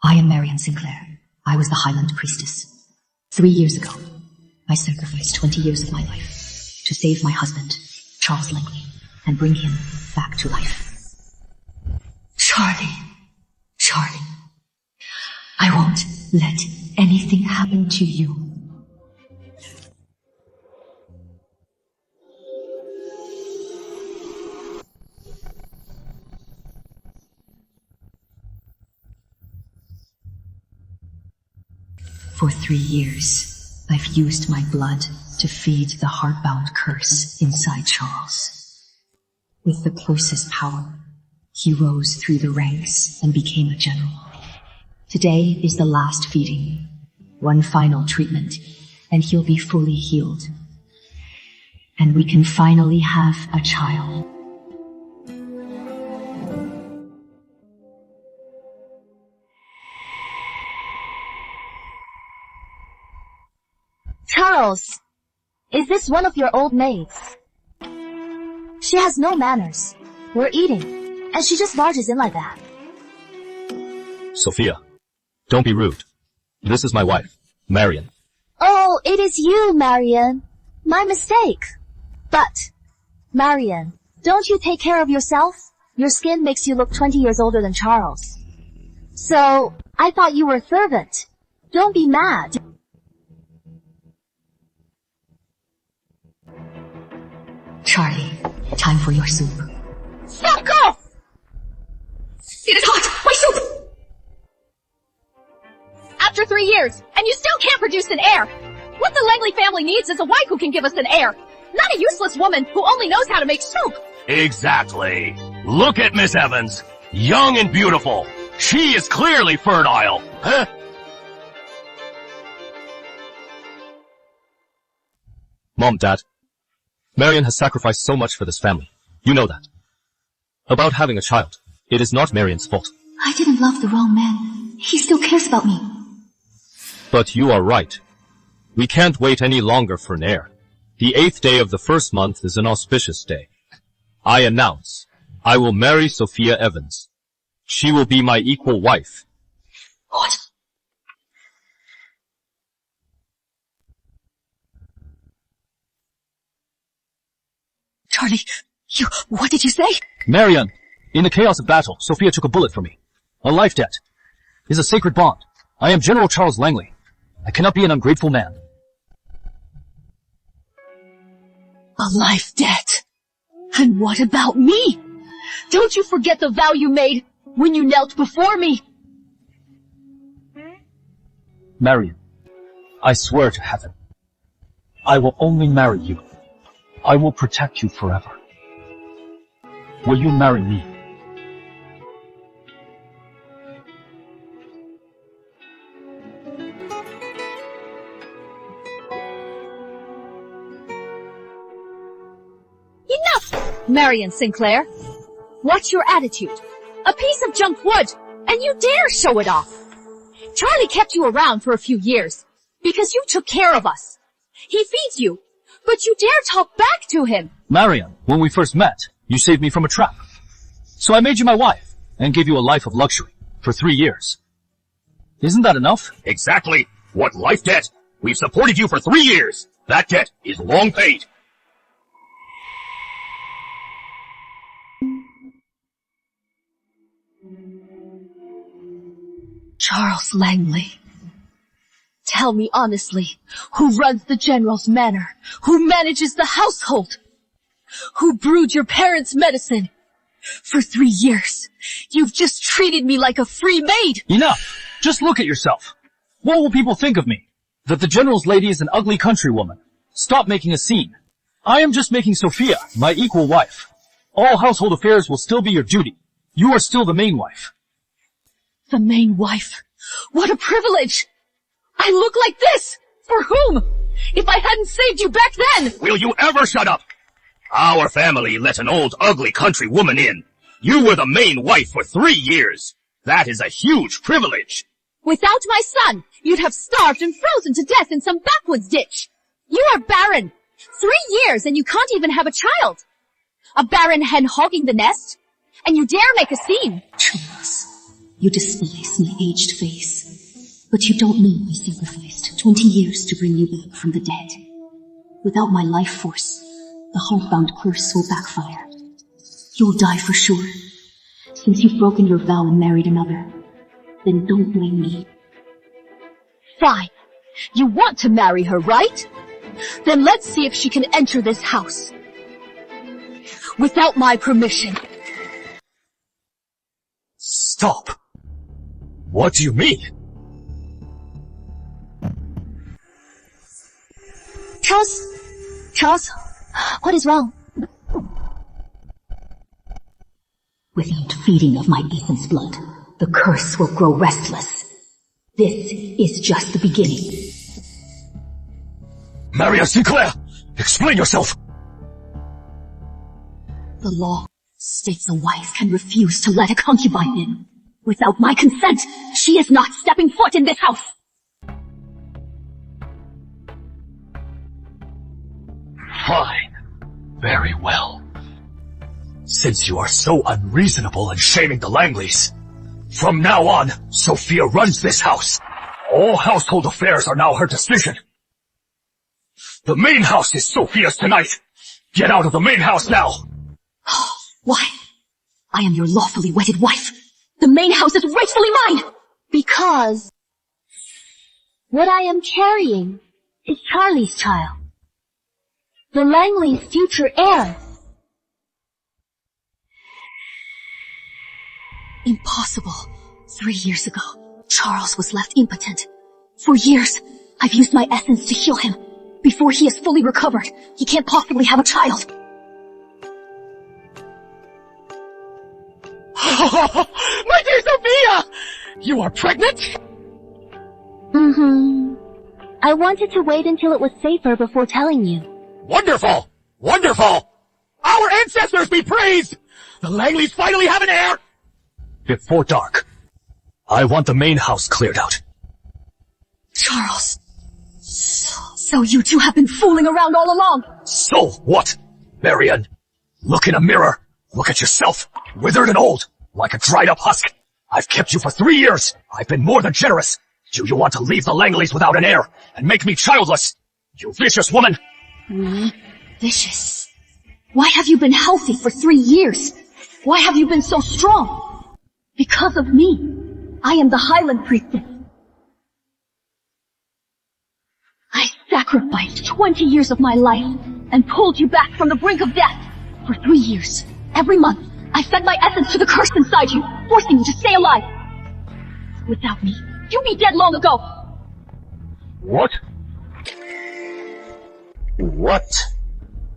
I am Marian Sinclair. I was the Highland priestess. 3 years ago, I sacrificed 20 years of my life to save my husband, Charles Langley, and bring him back to life. Charlie, I won't let anything happen to you. For 3 years, I've used my blood to feed the heartbound curse inside Charles. With the curse's power, he rose through the ranks and became a general. Today is the last feeding, one final treatment, and he'll be fully healed. And we can finally have a child. Charles, is this one of your old maids? She has no manners. We're eating, and she just barges in like that. Sophia, don't be rude. This is my wife, Marian. Oh, it is you, Marian. My mistake. But, Marian, don't you take care of yourself? Your skin makes you look 20 years older than Charles. So, I thought you were a servant. Don't be mad. Charlie, time for your soup. Fuck off! It is hot! My soup! After 3 years, and you still can't produce an heir! What the Langley family needs is a wife who can give us an heir, not a useless woman who only knows how to make soup! Exactly. Look at Miss Evans. Young and beautiful. She is clearly fertile. Huh? Mom, Dad. Marian has sacrificed so much for this family. You know that. About having a child, it is not Marian's fault. I didn't love the wrong man. He still cares about me. But you are right. We can't wait any longer for an heir. The 8th day of the first month is an auspicious day. I announce, I will marry Sophia Evans. She will be my equal wife. What? Charlie, what did you say? Marian, in the chaos of battle, Sophia took a bullet for me. A life debt is a sacred bond. I am General Charles Langley. I cannot be an ungrateful man. A life debt? And what about me? Don't you forget the vow you made when you knelt before me? Marian, I swear to heaven, I will only marry you. I will protect you forever. Will you marry me? Enough, Marian Sinclair! What's your attitude? A piece of junk wood, and you dare show it off! Charlie kept you around for a few years, because you took care of us. He feeds you, but you dare talk back to him! Marian, when we first met, you saved me from a trap. So I made you my wife, and gave you a life of luxury, for 3 years. Isn't that enough? Exactly. What life debt? We've supported you for 3 years. That debt is long paid. Charles Langley. Tell me honestly, who runs the General's manor? Who manages the household? Who brewed your parents' medicine? For 3 years, you've just treated me like a free maid! Enough! Just look at yourself. What will people think of me? That the General's lady is an ugly countrywoman. Stop making a scene. I am just making Sophia my equal wife. All household affairs will still be your duty. You are still the main wife. The main wife? What a privilege! I look like this! For whom? If I hadn't saved you back then! Will you ever shut up? Our family let an old ugly country woman in. You were the main wife for 3 years. That is a huge privilege. Without my son, you'd have starved and frozen to death in some backwoods ditch. You are barren. 3 years and you can't even have a child. A barren hen hogging the nest? And you dare make a scene? Charles, You despise my aged face, but you don't know I sacrificed 20 years to bring you back from the dead. Without my life force, the heartbound curse will backfire. You'll die for sure. Since you've broken your vow and married another, then don't blame me. Fine. You want to marry her, right? Then let's see if she can enter this house. Without my permission. Stop! What do you mean? Charles, what is wrong? Without feeding of my essence blood, the curse will grow restless. This is just the beginning. Marion Sinclair! Explain yourself! The law states a wife can refuse to let a concubine in. Without my consent, she is not stepping foot in this house! Fine. Very well. Since you are so unreasonable in shaming the Langleys, from now on, Sophia runs this house. All household affairs are now her decision. The main house is Sophia's tonight. Get out of the main house now. Why? I am your lawfully wedded wife. The main house is rightfully mine! Because what I am carrying is Charlie's child. The Langley's future heir. Impossible. 3 years ago, Charles was left impotent. For years, I've used my essence to heal him. Before he is fully recovered, he can't possibly have a child. My dear Sophia! You are pregnant? Mm-hmm. I wanted to wait until it was safer before telling you. Wonderful! Wonderful! Our ancestors be praised! The Langleys finally have an heir! Before dark, I want the main house cleared out. Charles. So you two have been fooling around all along. So what? Marion, look in a mirror. Look at yourself, withered and old, like a dried up husk. I've kept you for 3 years. I've been more than generous. Do you want to leave the Langleys without an heir and make me childless? You vicious woman! Me? Vicious? Why have you been healthy for 3 years? Why have you been so strong? Because of me. I am the Highland Priestess. I sacrificed 20 years of my life and pulled you back from the brink of death. For 3 years, every month, I fed my essence to the curse inside you, forcing you to stay alive. Without me, you'd be dead long ago. What? What?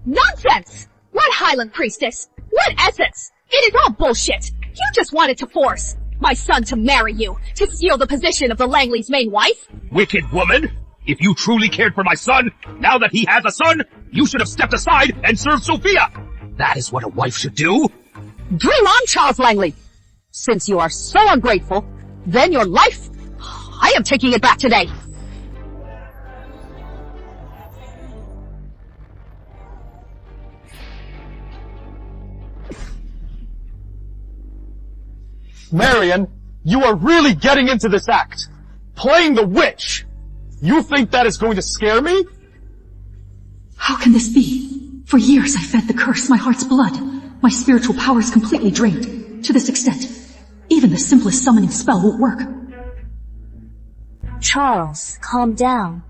Nonsense! What Highland Priestess? What essence? It is all bullshit. You just wanted to force my son to marry you, to steal the position of the Langley's main wife. Wicked woman! If you truly cared for my son, now that he has a son, you should have stepped aside and served Sophia! That is what a wife should do! Dream on, Charles Langley! Since you are so ungrateful, then your life, I am taking it back today. Marion, you are really getting into this act. Playing the witch. You think that is going to scare me? How can this be? For years I fed the curse my heart's blood. My spiritual power is completely drained. To this extent, even the simplest summoning spell won't work. Charles, calm down.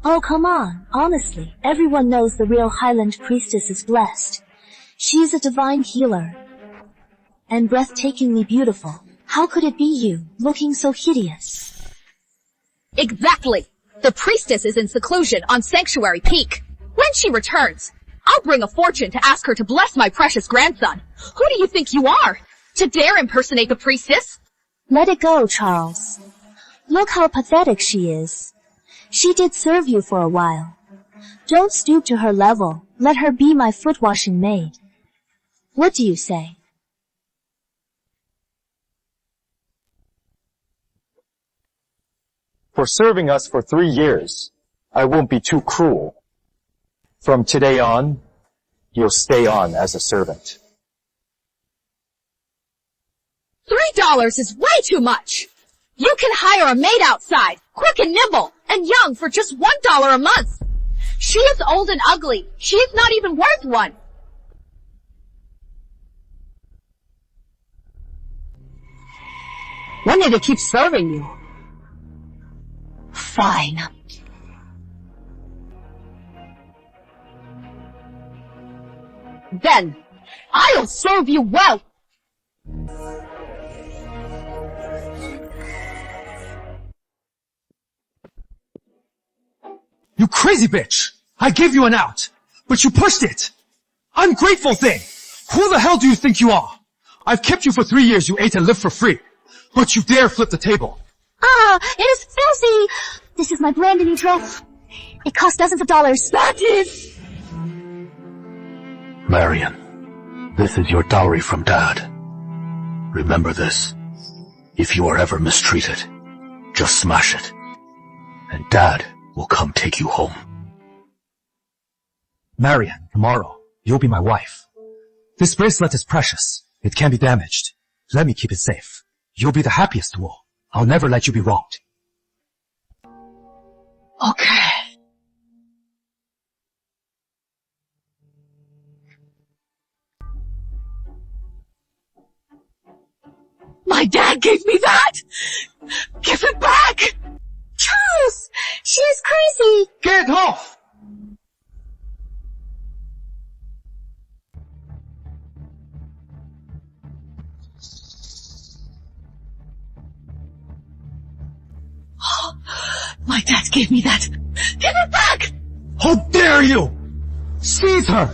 Oh, come on. Honestly, everyone knows the real Highland Priestess is blessed. She is a divine healer. And breathtakingly beautiful. How could it be you, looking so hideous? Exactly. The priestess is in seclusion on Sanctuary Peak. When she returns, I'll bring a fortune to ask her to bless my precious grandson. Who do you think you are, to dare impersonate the priestess? Let it go, Charles. Look how pathetic she is. She did serve you for a while. Don't stoop to her level. Let her be my foot-washing maid. What do you say? For serving us for 3 years, I won't be too cruel. From today on, you'll stay on as a servant. $3 is way too much. You can hire a maid outside, quick and nimble, and young for just $1 a month. She is old and ugly. She is not even worth one. When did it keep serving you? Fine. Then, I'll serve you well. You crazy bitch! I gave you an out, but you pushed it! Ungrateful thing! Who the hell do you think you are? I've kept you for 3 years, you ate and lived for free. But you dare flip the table. It is filthy! This is my brand new dress. It cost dozens of dollars. That is... Marion, this is your dowry from Dad. Remember this. If you are ever mistreated, just smash it. And Dad will come take you home. Marion, tomorrow, you'll be my wife. This bracelet is precious. It can't be damaged. Let me keep it safe. You'll be the happiest of all. I'll never let you be wronged. Okay. My dad gave me that! Give it back! Charles! She is crazy! Get off! My dad gave me that! Give it back! How dare you! Seize her!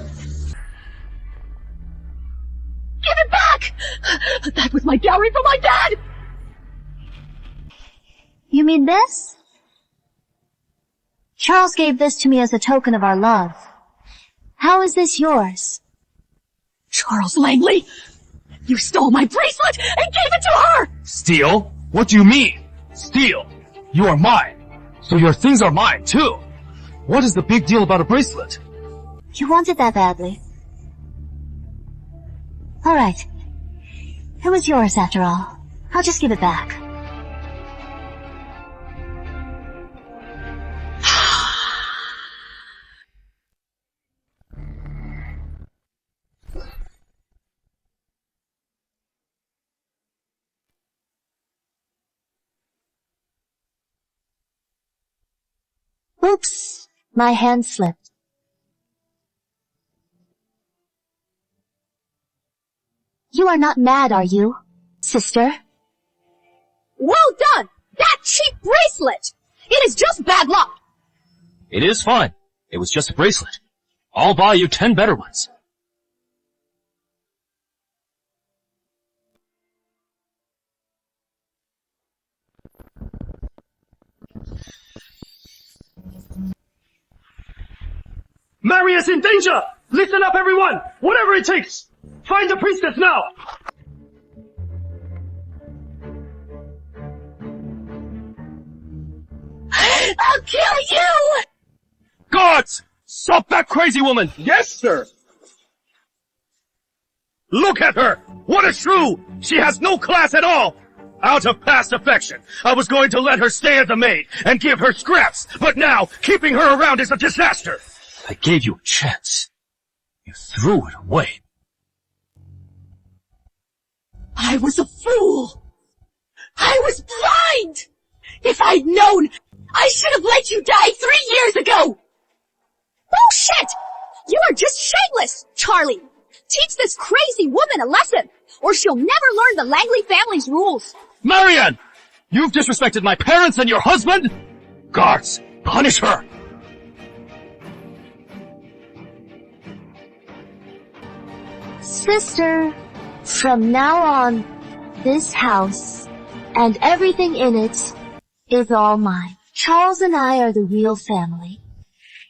Give it back! That was my dowry from my dad! You mean this? Charles gave this to me as a token of our love. How is this yours? Charles Langley! You stole my bracelet and gave it to her! Steal? What do you mean? Steal? You are mine. So your things are mine, too. What is the big deal about a bracelet? You want it that badly. Alright. It was yours after all. I'll just give it back. Oops, my hand slipped. You are not mad, are you, sister? Well done! That cheap bracelet! It is just bad luck! It is fine. It was just a bracelet. I'll buy you 10 better ones. Mary is in danger! Listen up, everyone! Whatever it takes! Find the priestess now! I'll kill you! Guards! Stop that crazy woman! Yes, sir! Look at her! What a shrew! She has no class at all! Out of past affection, I was going to let her stay as a maid and give her scraps, but now, keeping her around is a disaster! I gave you a chance. You threw it away. I was a fool! I was blind! If I'd known, I should have let you die 3 years ago! Bullshit! You are just shameless, Charlie! Teach this crazy woman a lesson, or she'll never learn the Langley family's rules. Marion! You've disrespected my parents and your husband? Guards, punish her! Sister, from now on, this house and everything in it is all mine. Charles and I are the real family.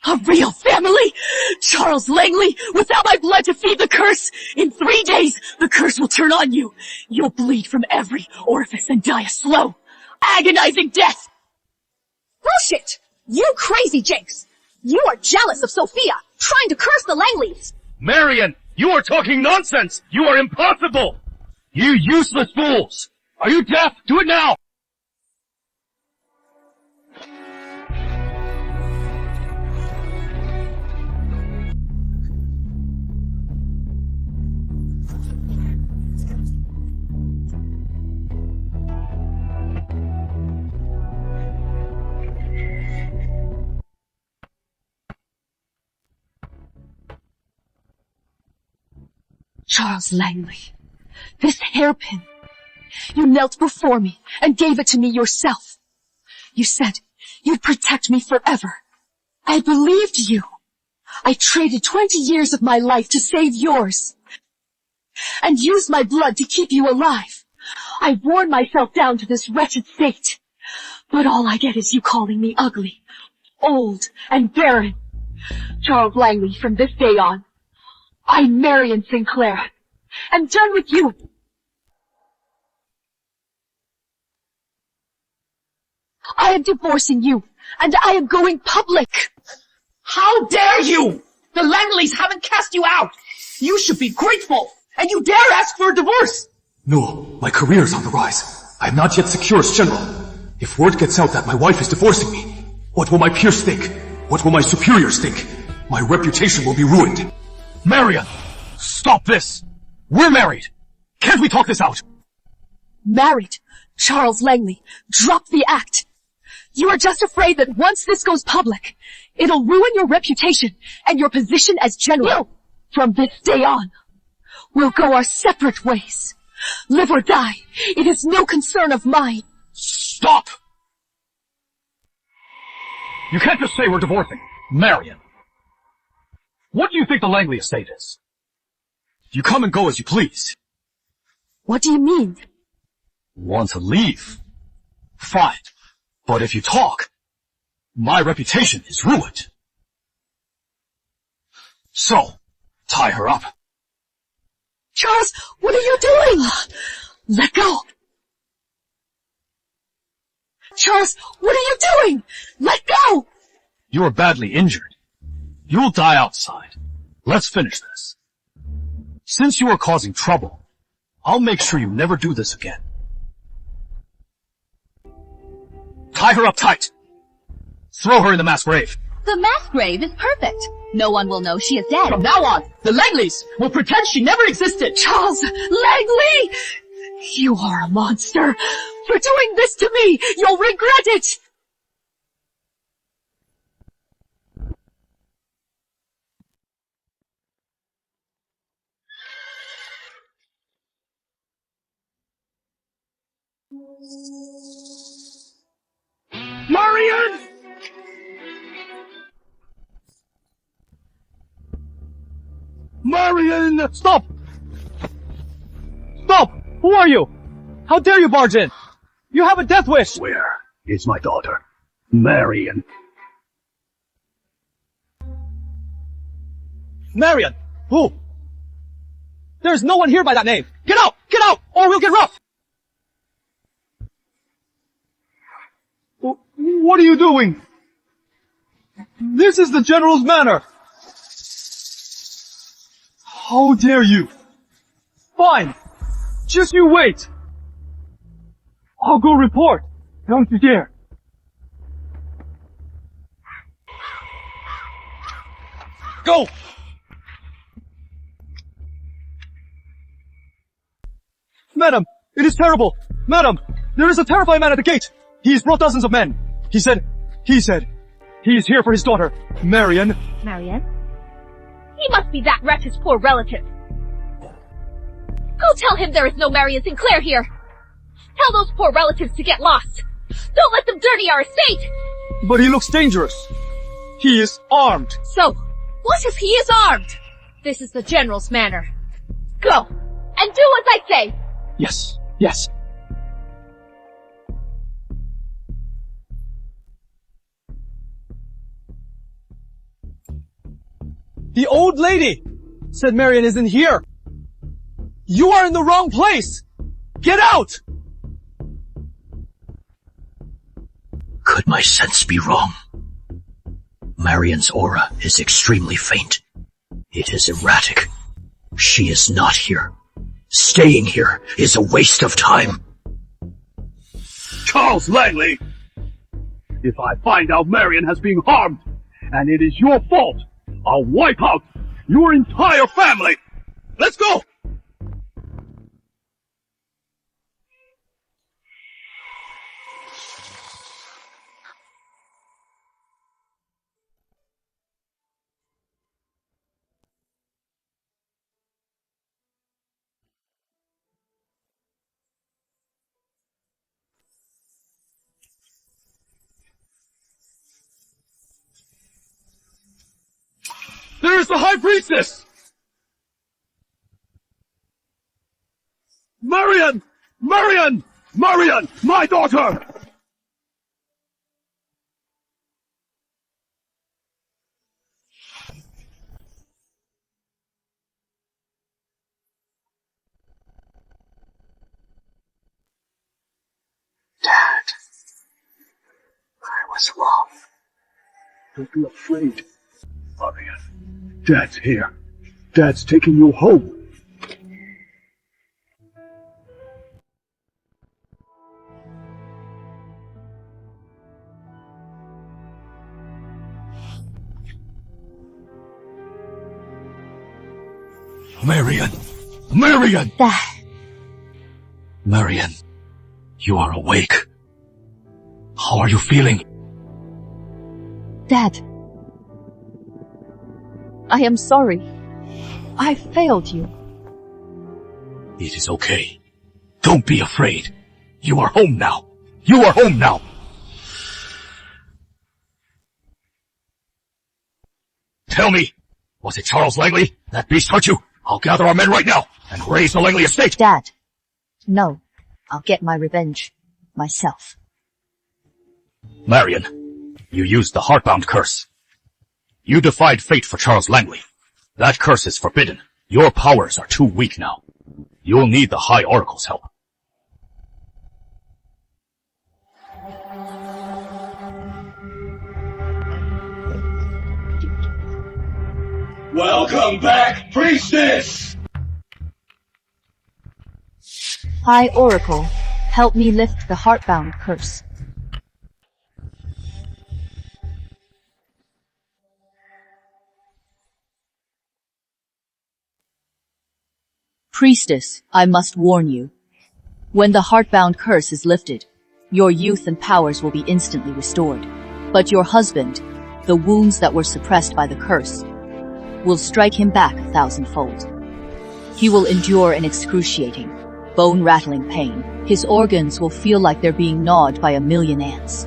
A real family? Charles Langley, without my blood to feed the curse? In 3 days, the curse will turn on you. You'll bleed from every orifice and die a slow, agonizing death. Bullshit! You crazy jinx! You are jealous of Sophia, trying to curse the Langleys. Marion, you are talking nonsense! You are impossible! You useless fools! Are you deaf? Do it now! Charles Langley, this hairpin. You knelt before me and gave it to me yourself. You said you'd protect me forever. I believed you. I traded 20 years of my life to save yours. And used my blood to keep you alive. I worn myself down to this wretched state. But all I get is you calling me ugly, old, and barren. Charles Langley, from this day on, I'm Marion Sinclair. I'm done with you. I am divorcing you, and I am going public. How dare you! The Langleys haven't cast you out! You should be grateful, and you dare ask for a divorce! No, my career's on the rise. I am not yet secure as general. If word gets out that my wife is divorcing me, what will my peers think? What will my superiors think? My reputation will be ruined. Marion! Stop this! We're married! Can't we talk this out? Married? Charles Langley, drop the act. You are just afraid that once this goes public, it'll ruin your reputation and your position as general. No. From this day on, we'll go our separate ways. Live or die, it is no concern of mine. Stop! You can't just say we're divorcing. Marion. What do you think the Langley estate is? You come and go as you please. What do you mean? Want to leave? Fine. But if you talk, my reputation is ruined. So, tie her up. Charles, what are you doing? Let go. Charles, what are you doing? Let go! You are badly injured. You'll die outside. Let's finish this. Since you are causing trouble, I'll make sure you never do this again. Tie her up tight. Throw her in the mass grave. The mass grave is perfect. No one will know she is dead. From now on, the Langleys will pretend she never existed! Charles Langley! You are a monster. For doing this to me, you'll regret it. Marion! Marion! Stop! Stop! Who are you? How dare you barge in? You have a death wish! Where is my daughter? Marion. Marion! Who? There's no one here by that name! Get out! Get out! Or we'll get rough! What are you doing? This is the General's manor! How dare you! Fine! Just you wait! I'll go report! Don't you dare! Go! Madam, it is terrible! Madam, there is a terrified man at the gate! He's brought dozens of men! He said, he's here for his daughter, Marion. Marion? He must be that wretch's poor relative. Go tell him there is no Marion Sinclair here. Tell those poor relatives to get lost. Don't let them dirty our estate. But he looks dangerous. He is armed. So, what if he is armed? This is the General's manor. Go, and do as I say. Yes, yes. The old lady said Marion isn't here. You are in the wrong place. Get out! Could my sense be wrong? Marion's aura is extremely faint. It is erratic. She is not here. Staying here is a waste of time. Charles Langley! If I find out Marion has been harmed, and it is your fault, I'll wipe out your entire family! Let's go! There's the High Priestess! Marion! Marion! Marion! My daughter! Dad, I was wrong. Don't be afraid, Marion. Dad's here. Dad's taking you home. Marion! Marion! Dad. Marion, you are awake. How are you feeling? Dad. I am sorry. I failed you. It is okay. Don't be afraid. You are home now. You are home now. Tell me, was it Charles Langley? That beast hurt you? I'll gather our men right now and raise the Langley estate. Dad. No. I'll get my revenge. Myself. Marion, you used the Heartbound curse. You defied fate for Charles Langley. That curse is forbidden. Your powers are too weak now. You'll need the High Oracle's help. Welcome back, Priestess! High Oracle, help me lift the Heartbound curse. Priestess, I must warn you. When the Heartbound curse is lifted, your youth and powers will be instantly restored. But your husband, the wounds that were suppressed by the curse, will strike him back 1,000-fold. He will endure an excruciating, bone-rattling pain. His organs will feel like they're being gnawed by 1,000,000 ants.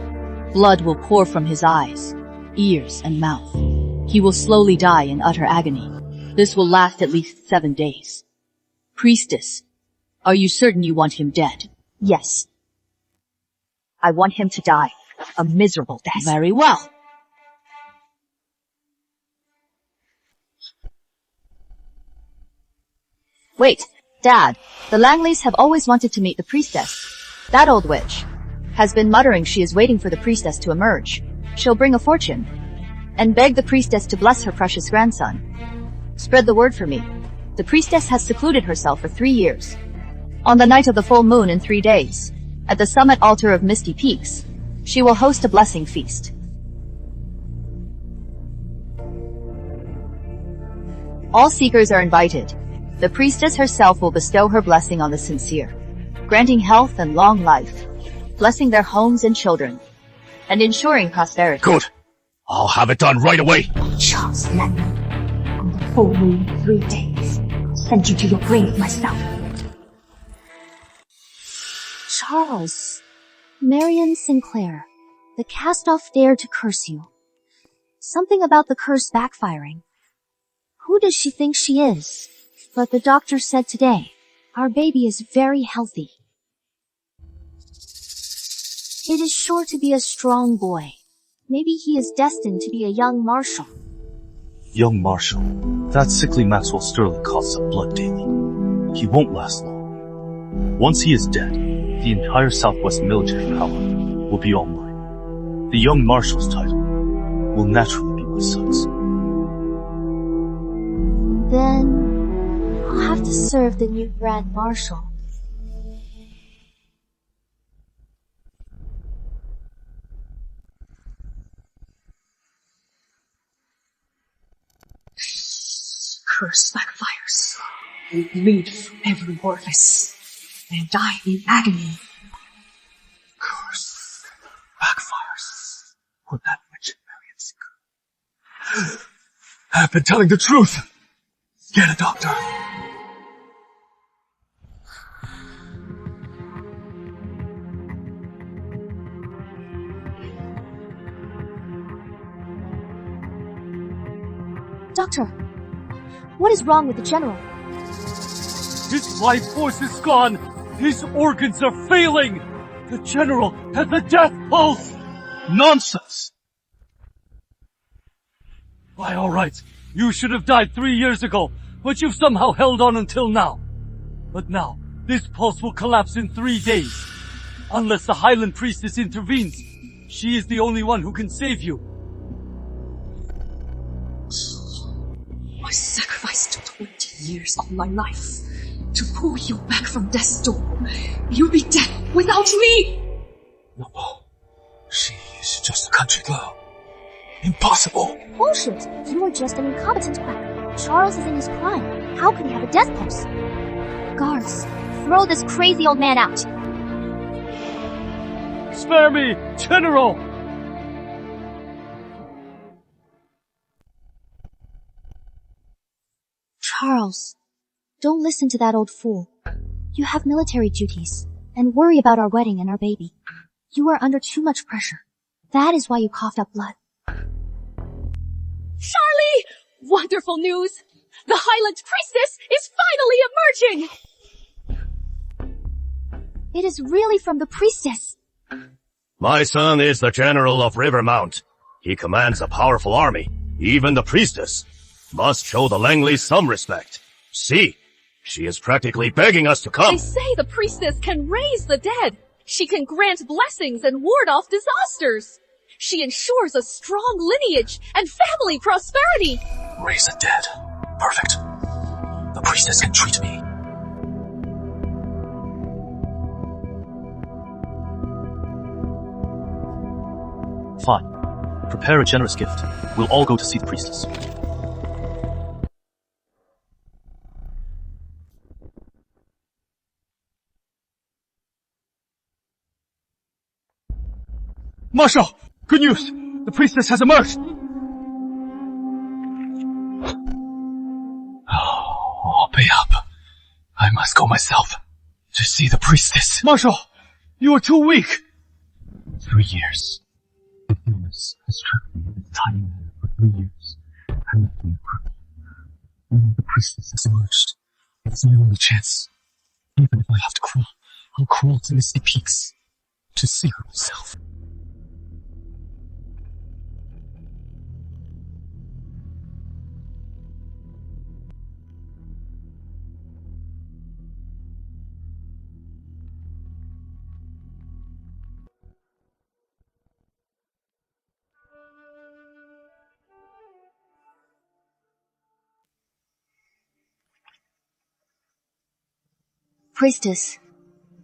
Blood will pour from his eyes, ears, and mouth. He will slowly die in utter agony. This will last at least 7 days. Priestess, are you certain you want him dead? Yes. I want him to die a miserable death. Very well. Wait, Dad, the Langleys have always wanted to meet the priestess. That old witch has been muttering she is waiting for the priestess to emerge. She'll bring a fortune and beg the priestess to bless her precious grandson. Spread the word for me. The priestess has secluded herself for 3 years. On the night of the full moon in 3 days, at the summit altar of Misty Peaks, she will host a blessing feast. All seekers are invited. The priestess herself will bestow her blessing on the sincere, granting health and long life, blessing their homes and children, and ensuring prosperity. Good. I'll have it done right away. Charles Langley, on the full moon in 3 days, I'll send you to your grave myself. Charles. Marion Sinclair. The cast-off dared to curse you. Something about the curse backfiring. Who does she think she is? But the doctor said today, our baby is very healthy. It is sure to be a strong boy. Maybe he is destined to be a young marshal. Young Marshal, that sickly Maxwell Sterling coughs up blood daily. He won't last long. Once he is dead, the entire Southwest military power will be all mine. The young Marshal's title will naturally be my son's. Then I'll have to serve the new Grand Marshal. Curse backfires. You bleed from every orifice and die in agony. Curse backfires. What that witch Marion Singer. I've been telling the truth. Get a doctor. Doctor, what is wrong with the General? His life force is gone. His organs are failing. The General has a death pulse. Nonsense! Why, all right. You should have died 3 years ago, but you've somehow held on until now. But now, this pulse will collapse in 3 days. Unless the Highland Priestess intervenes. She is the only one who can save you. I sacrificed 20 years of my life to pull you back from death's door. You'll be dead without me! No. She is just a country girl. Impossible. Bullshit! You are just an incompetent quack. Charles is in his prime. How can he have a death pulse? Guards, throw this crazy old man out. Spare me, General! Charles, don't listen to that old fool. You have military duties, and worry about our wedding and our baby. You are under too much pressure. That is why you coughed up blood. Charlie! Wonderful news! The Highland Priestess is finally emerging! It is really from the priestess. My son is the General of Rivermount. He commands a powerful army. Even the priestess must show the Langleys some respect. See, she is practically begging us to come. They say the priestess can raise the dead. She can grant blessings and ward off disasters. She ensures a strong lineage and family prosperity. Raise the dead. Perfect. The priestess can treat me. Fine. Prepare a generous gift. We'll all go to see the priestess. Marshal! Good news! The priestess has emerged! Oh, pay up. I must go myself to see the priestess. Marshal! You are too weak! 3 years. The illness has trapped me in this tiny manor for 3 years and left me a cripple. Only the priestess has emerged. It's my only chance. Even if I have to crawl, I'll crawl to Misty Peaks to see her myself. Priestess,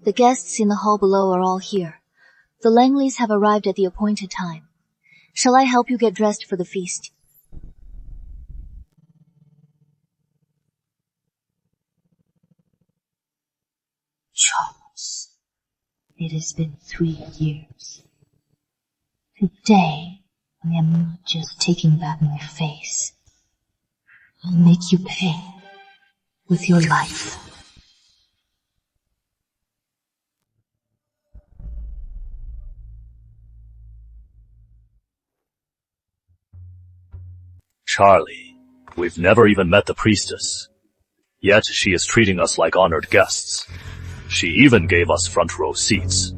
the guests in the hall below are all here. The Langleys have arrived at the appointed time. Shall I help you get dressed for the feast? Charles, it has been 3 years. Today, I am not just taking back my face. I'll make you pay with your life. Charlie, we've never even met the priestess. Yet she is treating us like honored guests. She even gave us front row seats.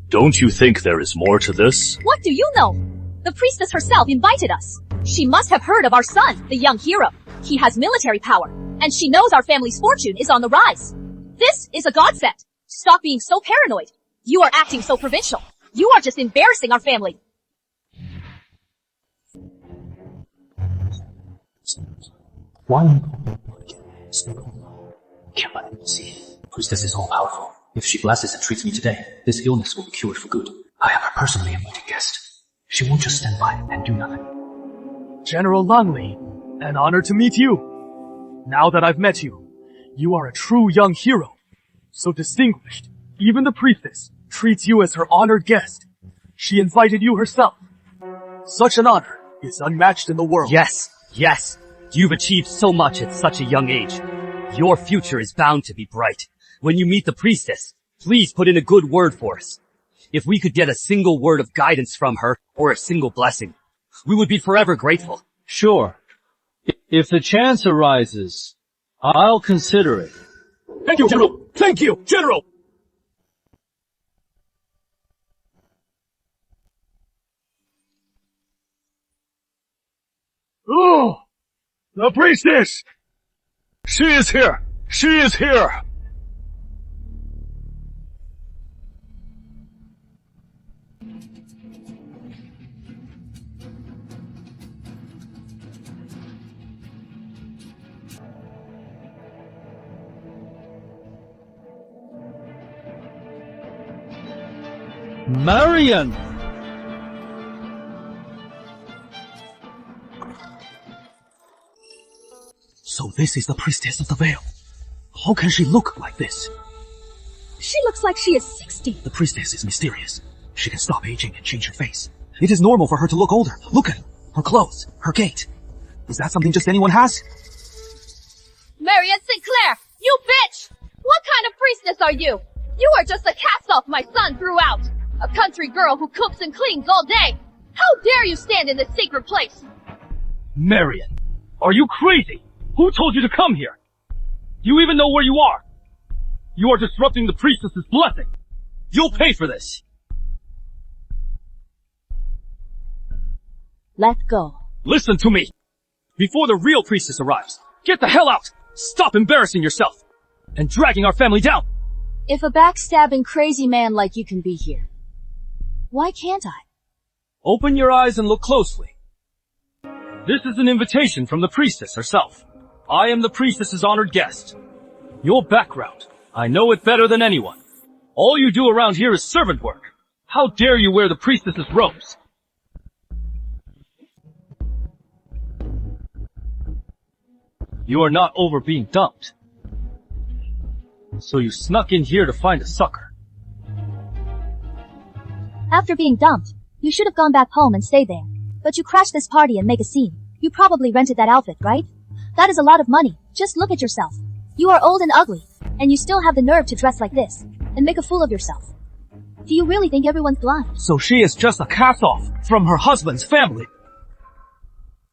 Don't you think there is more to this? What do you know? The priestess herself invited us. She must have heard of our son, the young hero. He has military power, and she knows our family's fortune is on the rise. This is a godsend. Stop being so paranoid. You are acting so provincial. You are just embarrassing our family. Why am I calling again? See, Priestess is all-powerful. If she blesses and treats me today, this illness will be cured for good. I am her personally invited guest. She won't just stand by and do nothing. General Langley, an honor to meet you. Now that I've met you, you are a true young hero. So distinguished, even the priestess treats you as her honored guest. She invited you herself. Such an honor is unmatched in the world. Yes. You've achieved so much at such a young age. Your future is bound to be bright. When you meet the priestess, please put in a good word for us. If we could get a single word of guidance from her, or a single blessing, we would be forever grateful. Sure. If the chance arises, I'll consider it. Thank you, General! Thank you, General! Oh! The priestess! She is here! She is here! Marian! So this is the priestess of the veil. How can she look like this? She looks like she is 60. The priestess is mysterious. She can stop aging and change her face. It is normal for her to look older. Look at her clothes, her gait. Is that something just anyone has? Marian Sinclair, you bitch! What kind of priestess are you? You are just a cast-off my son threw out. A country girl who cooks and cleans all day. How dare you stand in this sacred place? Marian, are you crazy? Who told you to come here? Do you even know where you are? You are disrupting the priestess's blessing. You'll pay for this. Let go. Listen to me. Before the real priestess arrives, get the hell out. Stop embarrassing yourself and dragging our family down. If a backstabbing crazy man like you can be here, why can't I? Open your eyes and look closely. This is an invitation from the priestess herself. I am the priestess's honored guest. Your background, I know it better than anyone. All you do around here is servant work. How dare you wear the priestess's robes? You are not over being dumped. So you snuck in here to find a sucker. After being dumped, you should have gone back home and stayed there. But you crashed this party and make a scene. You probably rented that outfit, right? That is a lot of money. Just look at yourself. You are old and ugly, and you still have the nerve to dress like this, and make a fool of yourself. Do you really think everyone's blind? So she is just a cast-off from her husband's family.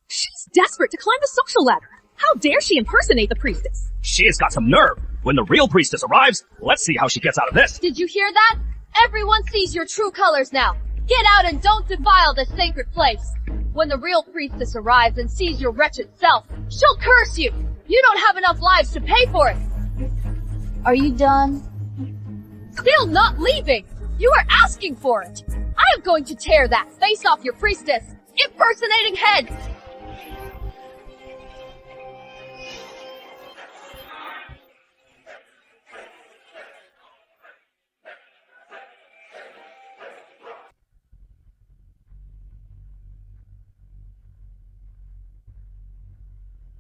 She's desperate to climb the social ladder. How dare she impersonate the priestess? She has got some nerve. When the real priestess arrives, let's see how she gets out of this. Did you hear that? Everyone sees your true colors now. Get out and don't defile this sacred place. When the real priestess arrives and sees your wretched self, she'll curse you. You don't have enough lives to pay for it. Are you done? Still not leaving. You are asking for it. I am going to tear that face off your priestess, impersonating head.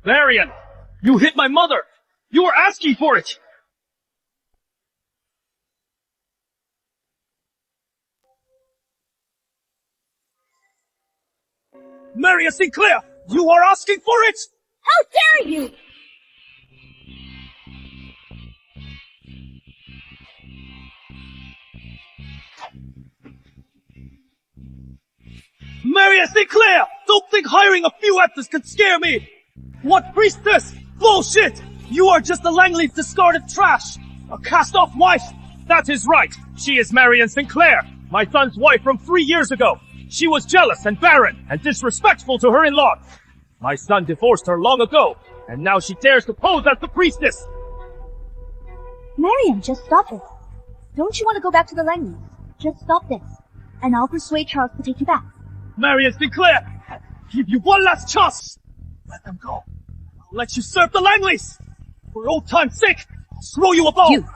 Marian, you hit my mother. You were asking for it. Marian Sinclair, you are asking for it? How dare you! Marian Sinclair! Don't think hiring a few actors can scare me! What priestess? Bullshit! You are just the Langley's discarded trash! A cast-off wife! That is right. She is Marian Sinclair, my son's wife from 3 years ago. She was jealous and barren and disrespectful to her in-laws. My son divorced her long ago, and now she dares to pose as the priestess. Marian, just stop it. Don't you want to go back to the Langleys? Just stop this, and I'll persuade Charles to take you back. Marian Sinclair! I'll give you one last chance! Let them go. I'll let you serve the Langleys! For old time's sake, I'll throw you a bone!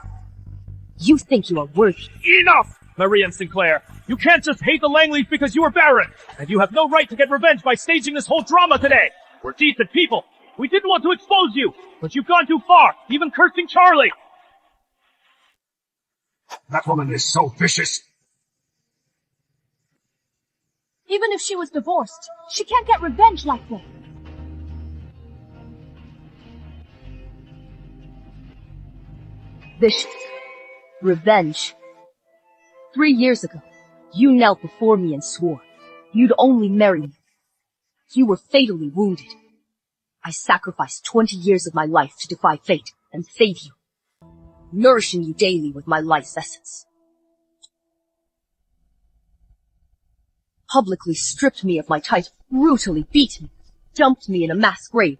You think you are worthy. Enough, Marianne Sinclair! You can't just hate the Langleys because you were barren! And you have no right to get revenge by staging this whole drama today! We're decent people! We didn't want to expose you! But you've gone too far, even cursing Charlie! That woman is so vicious. Even if she was divorced, she can't get revenge like this. Vicious. Revenge. 3 years ago, you knelt before me and swore you'd only marry me. You were fatally wounded. I sacrificed 20 years of my life to defy fate and save you, nourishing you daily with my life's essence. Publicly stripped me of my title, brutally beat me, dumped me in a mass grave,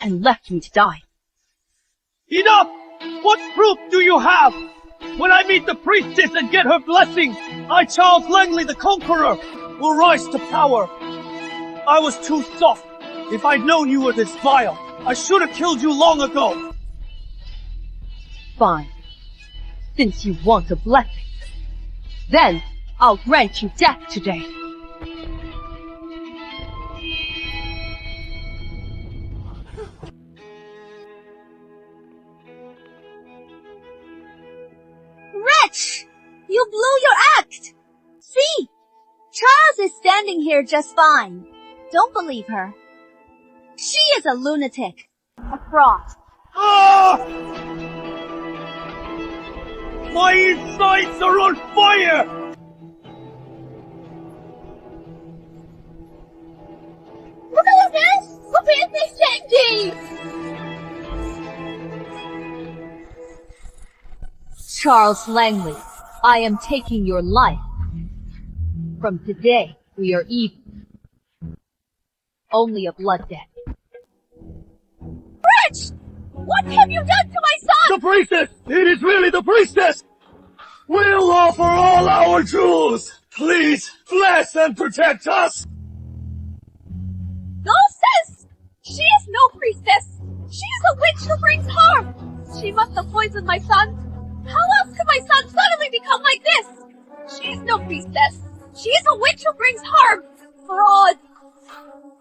and left me to die. Enough! What proof do you have? When I meet the priestess and get her blessing, I, Charles Langley the Conqueror, will rise to power. I was too soft. If I'd known you were this vile, I should have killed you long ago. Fine. Since you want a blessing, then I'll grant you death today. Wretch! You blew your act! See? Charles is standing here just fine. Don't believe her. She is a lunatic. A fraud. Ah! My insides are on fire! Charles Langley, I am taking your life. From today, we are even. Only a blood debt. Wretch! What have you done to my son? The priestess! It is really the priestess! We'll offer all our jewels! Please, bless and protect us! Nonsense! She is no priestess! She is a witch who brings harm! She must have poisoned my son! How else could my son suddenly become like this? She is no priestess! She is a witch who brings harm! Fraud!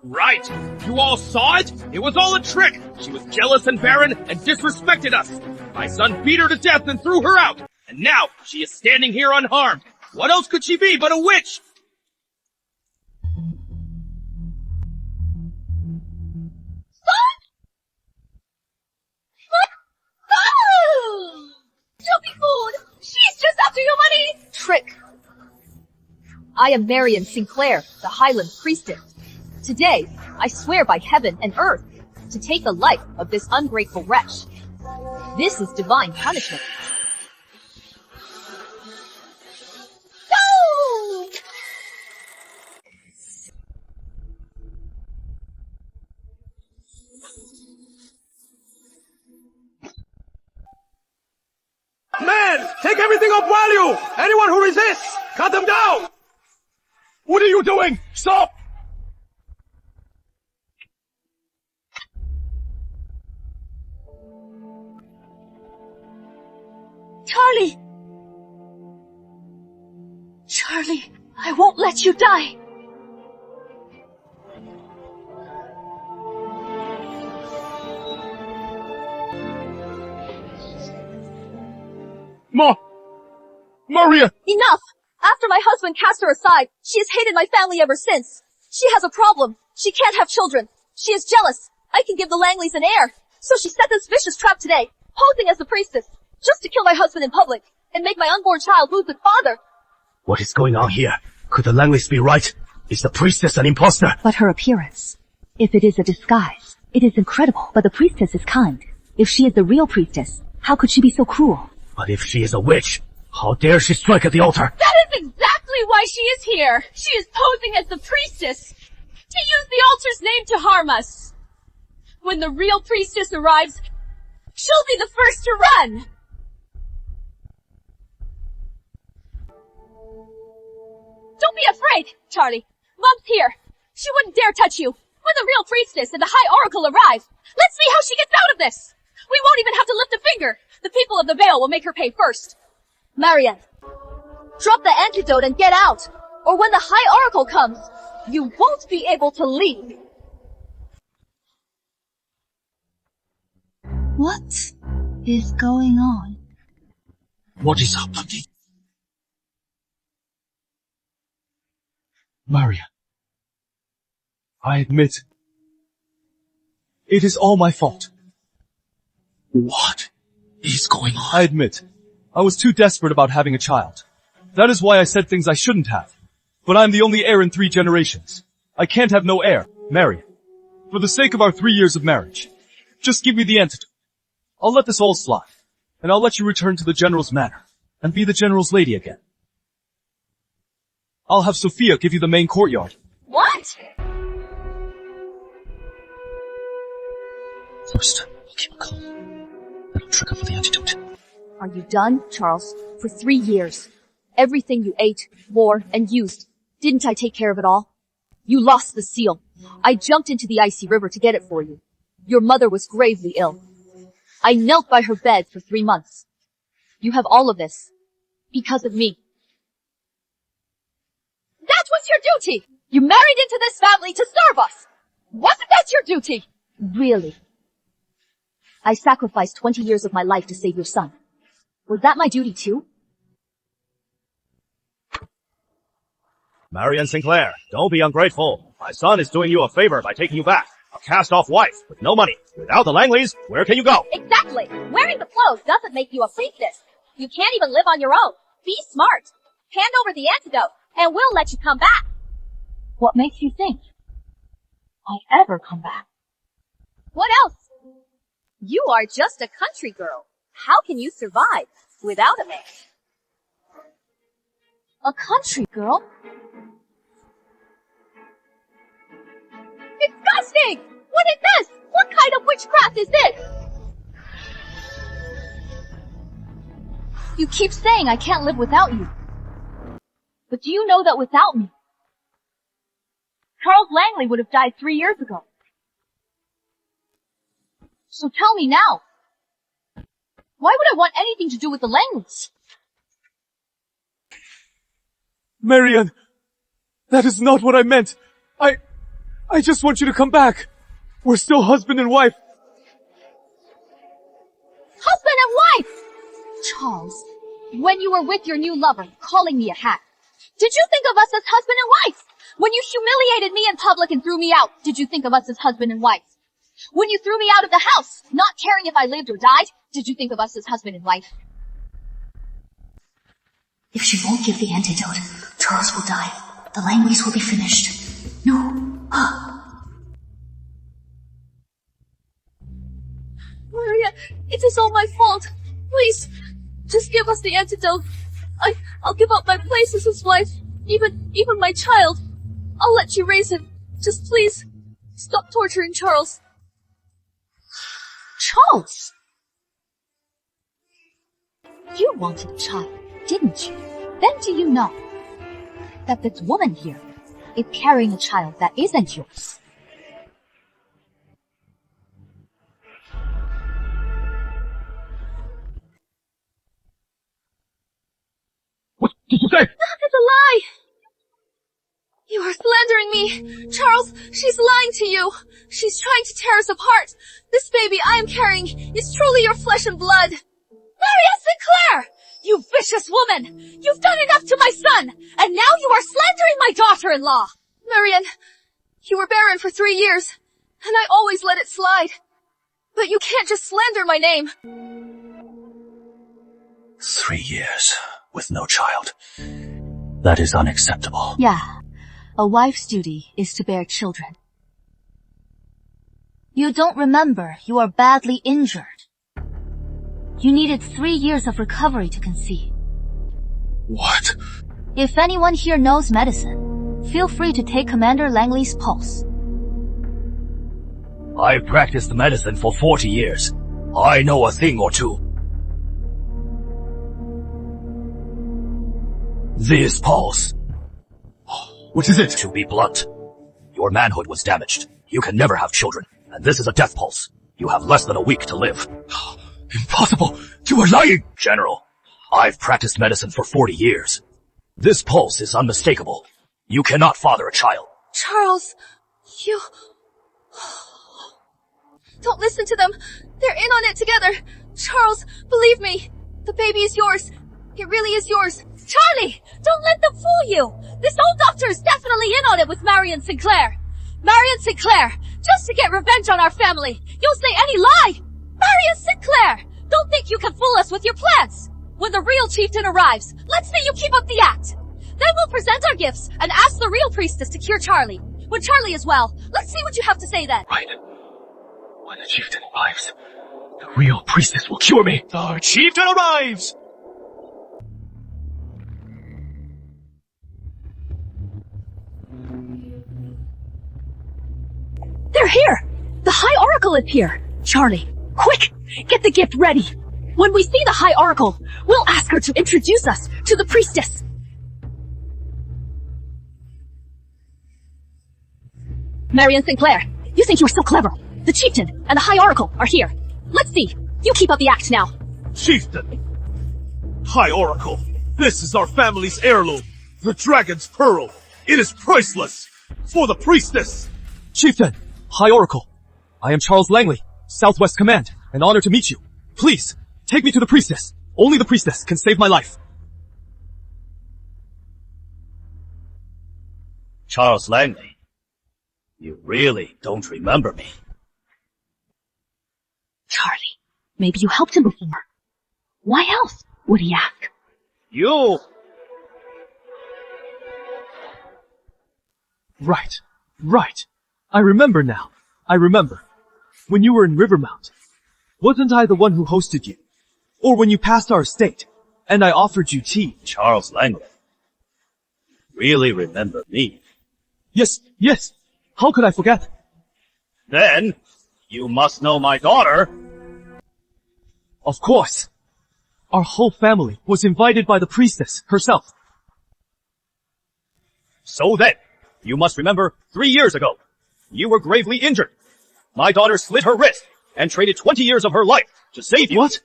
Right! You all saw it? It was all a trick! She was jealous and barren and disrespected us! My son beat her to death and threw her out! And now, she is standing here unharmed! What else could she be but a witch? Don't be fooled! She's just after your money! Trick! I am Marianne Sinclair, the Highland Priestess. Today, I swear by heaven and earth to take the life of this ungrateful wretch. This is divine punishment. Go! Men! Take everything of value! Anyone who resists, cut them down! What are you doing? Stop! Charlie! Charlie, I won't let you die! Maria! Enough! After my husband cast her aside, she has hated my family ever since. She has a problem. She can't have children. She is jealous. I can give the Langleys an heir. So she set this vicious trap today, posing as the priestess, just to kill my husband in public, and make my unborn child lose its father. What is going on here? Could the Langleys be right? Is the priestess an imposter? But her appearance. If it is a disguise, it is incredible, but the priestess is kind. If she is the real priestess, how could she be so cruel? But if she is a witch, how dare she strike at the altar? That is exactly why she is here! She is posing as the priestess! To use the altar's name to harm us! When the real priestess arrives, she'll be the first to run! Don't be afraid, Charlie. Mom's here. She wouldn't dare touch you. When the real priestess and the High Oracle arrive, let's see how she gets out of this! We won't even have to lift a finger. The people of the Vale will make her pay first. Marian, drop the antidote and get out. Or when the High Oracle comes, you won't be able to leave. What is going on? What is happening? Maria, I admit, it is all my fault. what is going on? I admit, I was too desperate about having a child. That is why I said things I shouldn't have. But I'm the only heir in 3 generations. I can't have no heir, Marian. For the sake of our 3 years of marriage, just give me the antidote. I'll let this all slide, and I'll let you return to the General's manor, and be the General's lady again. I'll have Sophia give you the main courtyard. What? First, I'll keep it calm. Then I'll trick her for the antidote. Are you done, Charles? For 3 years. Everything you ate, wore, and used. Didn't I take care of it all? You lost the seal. I jumped into the icy river to get it for you. Your mother was gravely ill. I knelt by her bed for 3 months. You have all of this. Because of me. That was your duty! You married into this family to serve us! Wasn't that your duty? Really? I sacrificed 20 years of my life to save your son. Was that my duty too? Marian Sinclair, don't be ungrateful. My son is doing you a favor by taking you back. A cast-off wife with no money. Without the Langleys, where can you go? Exactly! Wearing the clothes doesn't make you a priestess. You can't even live on your own. Be smart. Hand over the antidote, and we'll let you come back. What makes you think I ever come back? What else? You are just a country girl. How can you survive without a man? A country girl? Disgusting! What is this? What kind of witchcraft is this? You keep saying I can't live without you. But do you know that without me, Charles Langley would have died 3 years ago? So tell me now. Why would I want anything to do with the Langleys? Marian, that is not what I meant. I just want you to come back. We're still husband and wife. Husband and wife! Charles, when you were with your new lover, calling me a hack, did you think of us as husband and wife? When you humiliated me in public and threw me out, did you think of us as husband and wife? When you threw me out of the house, not caring if I lived or died, did you think of us as husband and wife? If she won't give the antidote, Charles will die. The Langleys will be finished. No. Maria, it is all my fault. Please, just give us the antidote. I'll give up my place as his wife, even my child. I'll let you raise him. Just please, stop torturing Charles. Charles! You wanted a child, didn't you? Then do you know that this woman here is carrying a child that isn't yours? What did you say? It's a lie! You are slandering me! Charles, she's lying to you! She's trying to tear us apart! This baby I am carrying is truly your flesh and blood! Marian Sinclair! You vicious woman! You've done enough to my son! And now you are slandering my daughter-in-law! Marian, you were barren for 3 years, and I always let it slide. But you can't just slander my name. 3 years with no child. That is unacceptable. Yeah. A wife's duty is to bear children. You don't remember you are badly injured. You needed 3 years of recovery to conceive. What? If anyone here knows medicine, feel free to take Commander Langley's pulse. I've practiced medicine for 40 years. I know a thing or two. This pulse. What is it? To be blunt, your manhood was damaged. You can never have children, and this is a death pulse. You have less than a week to live. Impossible! You are lying! General, I've practiced medicine for 40 years. This pulse is unmistakable. You cannot father a child. Charles, you... Don't listen to them. They're in on it together. Charles, believe me. The baby is yours. It really is yours. Charlie, don't let them fool you. This old doctor is definitely in on it with Marion Sinclair. Marion Sinclair, just to get revenge on our family, you'll say any lie. Marion Sinclair, don't think you can fool us with your plans. When the real chieftain arrives, let's say you keep up the act. Then we'll present our gifts and ask the real priestess to cure Charlie. When Charlie is well, let's see what you have to say then. Right. When the chieftain arrives, the real priestess will cure me. The chieftain arrives! They're here! The High Oracle is here! Charlie, quick! Get the gift ready! When we see the High Oracle, we'll ask her to introduce us to the priestess! Marion Sinclair, you think you're so clever. The chieftain and the High Oracle are here. Let's see. You keep up the act now. Chieftain! High Oracle, this is our family's heirloom, the Dragon's Pearl. It is priceless! For the priestess! Chieftain, High Oracle, I am Charles Langley, Southwest Command, an honor to meet you. Please, take me to the priestess. Only the priestess can save my life. Charles Langley, you really don't remember me. Charlie, maybe you helped him before. Why else would he ask? You! Right. I remember now. I remember. When you were in Rivermount, wasn't I the one who hosted you? Or when you passed our estate, and I offered you tea? Charles Langley, really remember me? Yes. How could I forget? Then, you must know my daughter. Of course. Our whole family was invited by the priestess herself. So then, you must remember 3 years ago, you were gravely injured. My daughter slit her wrist and traded 20 years of her life to save you. What?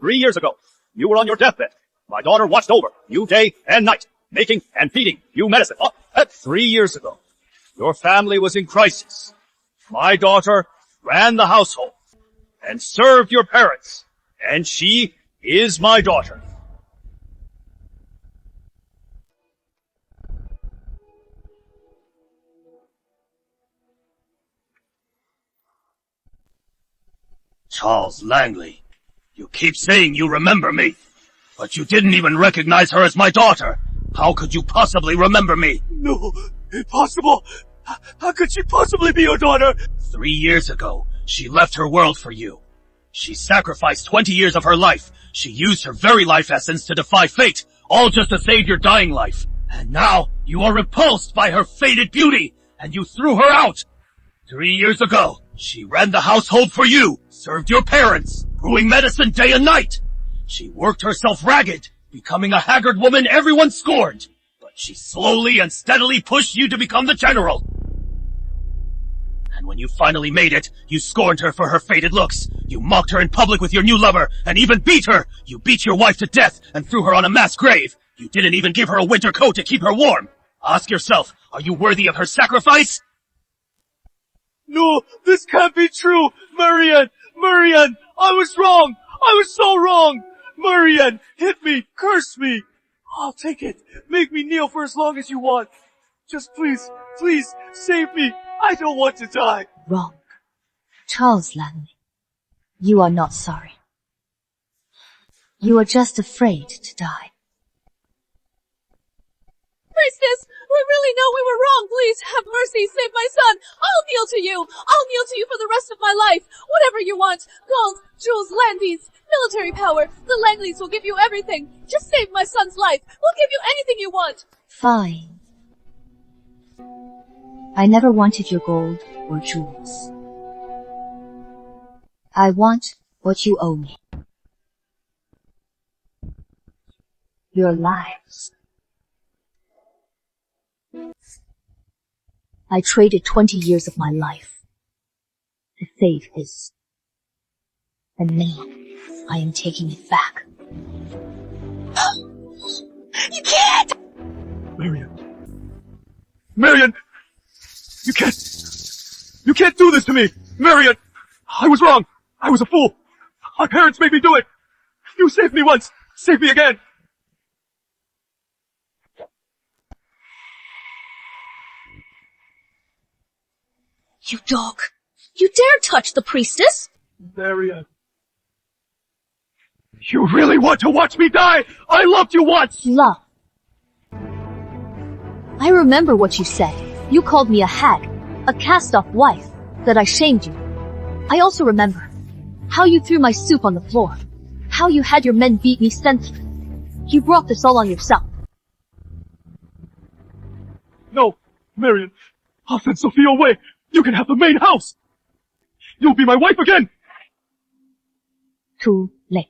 3 years ago, you were on your deathbed. My daughter watched over you day and night, making and feeding you medicine. 3 years ago, your family was in crisis. My daughter ran the household and served your parents, and she is my daughter. Charles Langley, you keep saying you remember me, but you didn't even recognize her as my daughter. How could you possibly remember me? No, impossible! How could she possibly be your daughter? 3 years ago, she left her world for you. She sacrificed 20 years of her life. She used her very life essence to defy fate, all just to save your dying life. And now, you are repulsed by her faded beauty, and you threw her out. 3 years ago, she ran the household for you, served your parents, brewing medicine day and night. She worked herself ragged, becoming a haggard woman everyone scorned. But she slowly and steadily pushed you to become the general. And when you finally made it, you scorned her for her faded looks. You mocked her in public with your new lover, and even beat her. You beat your wife to death and threw her on a mass grave. You didn't even give her a winter coat to keep her warm. Ask yourself, are you worthy of her sacrifice? No, this can't be true! Marion! I was wrong! I was so wrong! Marion, hit me! Curse me! I'll take it. Make me kneel for as long as you want. Just please, save me. I don't want to die. Wrong. Charles Langley, you are not sorry. You are just afraid to die. Priestess, we really know we were wrong. Please have mercy. Save my son. I'll kneel to you. I'll kneel to you for the rest of my life. Whatever you want. Gold, jewels, landings, military power. The Langleys will give you everything. Just save my son's life. We'll give you anything you want. Fine. I never wanted your gold or jewels. I want what you owe me. Your lives. I traded 20 years of my life to save his. And now, I am taking it back. You can't! Marion. Marion! You can't do this to me! Marion! I was wrong! I was a fool! My parents made me do it! You saved me once! Save me again! You dog! You dare touch the priestess? Marion. You really want to watch me die? I loved you once! Love. I remember what you said. You called me a hag, a cast-off wife, that I shamed you. I also remember how you threw my soup on the floor, how you had your men beat me senseless. You brought this all on yourself. No, Marion. I'll send Sophia away. You can have the main house. You'll be my wife again. Too late.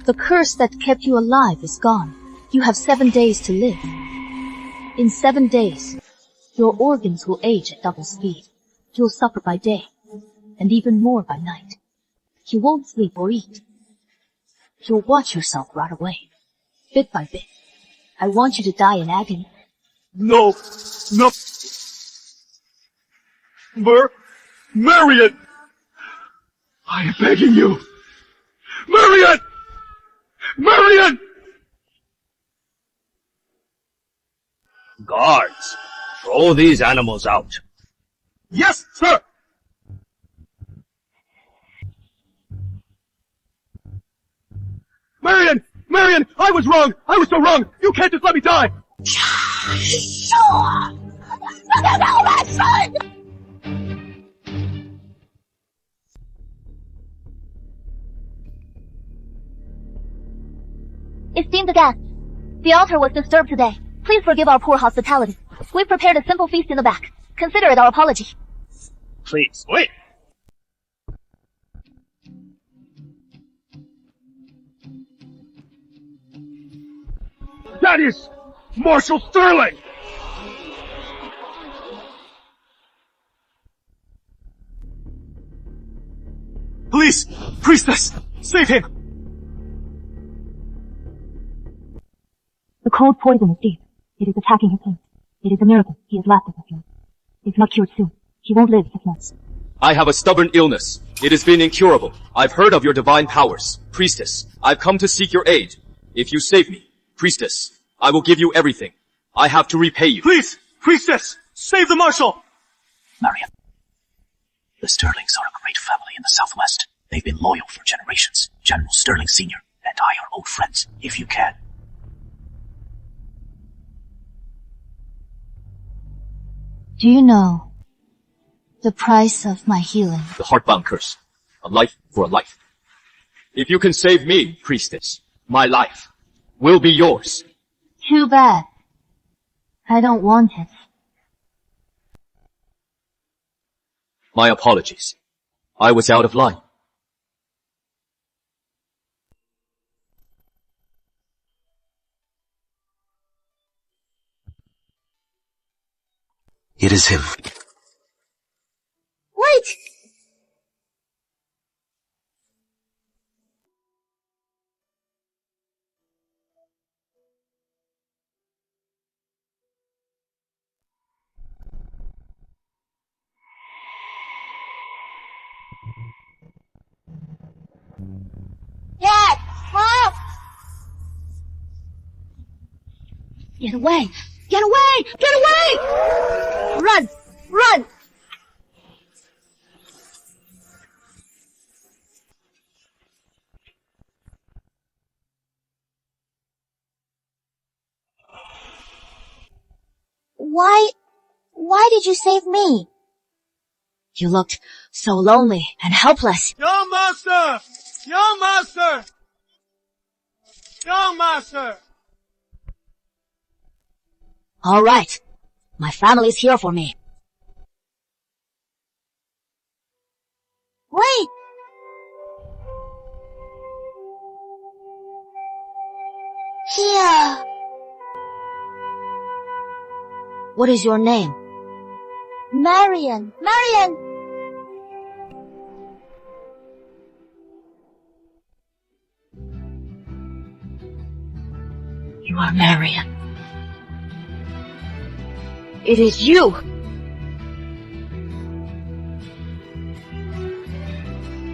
The curse that kept you alive is gone. You have 7 days to live. In 7 days, your organs will age at double speed. You'll suffer by day, and even more by night. You won't sleep or eat. You'll watch yourself rot away, bit by bit. I want you to die in agony. No. No. Marion! I am begging you. Marion! Marion! Guards, throw these animals out. Yes, sir! Marion! Marion! I was wrong! I was so wrong! You can't just let me die! Sure! No, my son! Esteemed guests, the altar was disturbed today. Please forgive our poor hospitality. We've prepared a simple feast in the back. Consider it our apology. Please, wait. That is Marshal Sterling! Police! Priestess! Save him! The cold poison is deep. It is attacking his heart. It is a miracle he has lasted this long. If not cured soon, he won't live 6 months. I have a stubborn illness. It has been incurable. I've heard of your divine powers. Priestess, I've come to seek your aid. If you save me, Priestess, I will give you everything. I have to repay you. Please! Priestess! Save the Marshal! Marion. The Sterlings are a great family in the Southwest. They've been loyal for generations. General Sterling Sr. and I are old friends, if you can. Do you know the price of my healing? The heartbound curse. A life for a life. If you can save me, Priestess, my life will be yours. Too bad. I don't want it. My apologies. I was out of line. It is him. Wait! Dad! Mom! Get away! Get away! Get away! Run! Run! Why did you save me? You looked so lonely and helpless. Young Master! Young Master! Young Master! All right. My family's here for me. Wait! Here. What is your name? Marion. Marion! You are Marion. It is you!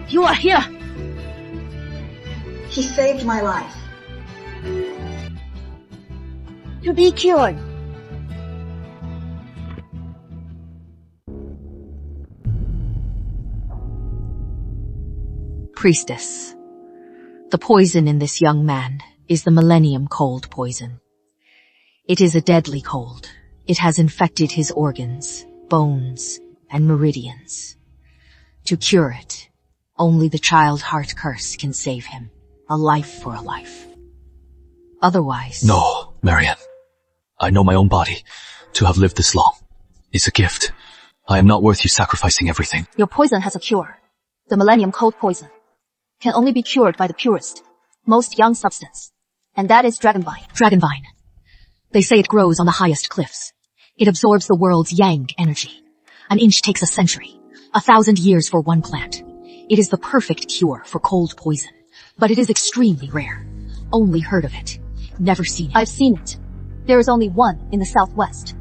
You are here! He saved my life. To be cured. Priestess. The poison in this young man is the Millennium Cold poison. It is a deadly cold. It has infected his organs, bones, and meridians. To cure it, only the child heart curse can save him. A life for a life. Otherwise... No, Marian. I know my own body. To have lived this long is a gift. I am not worth you sacrificing everything. Your poison has a cure. The Millennium Cold poison can only be cured by the purest, most young substance. And that is dragonvine. Dragonvine. They say it grows on the highest cliffs. It absorbs the world's yang energy. An inch takes a century. 1,000 years for one plant. It is the perfect cure for cold poison. But it is extremely rare. Only heard of it. Never seen it. I've seen it. There is only one in the southwest.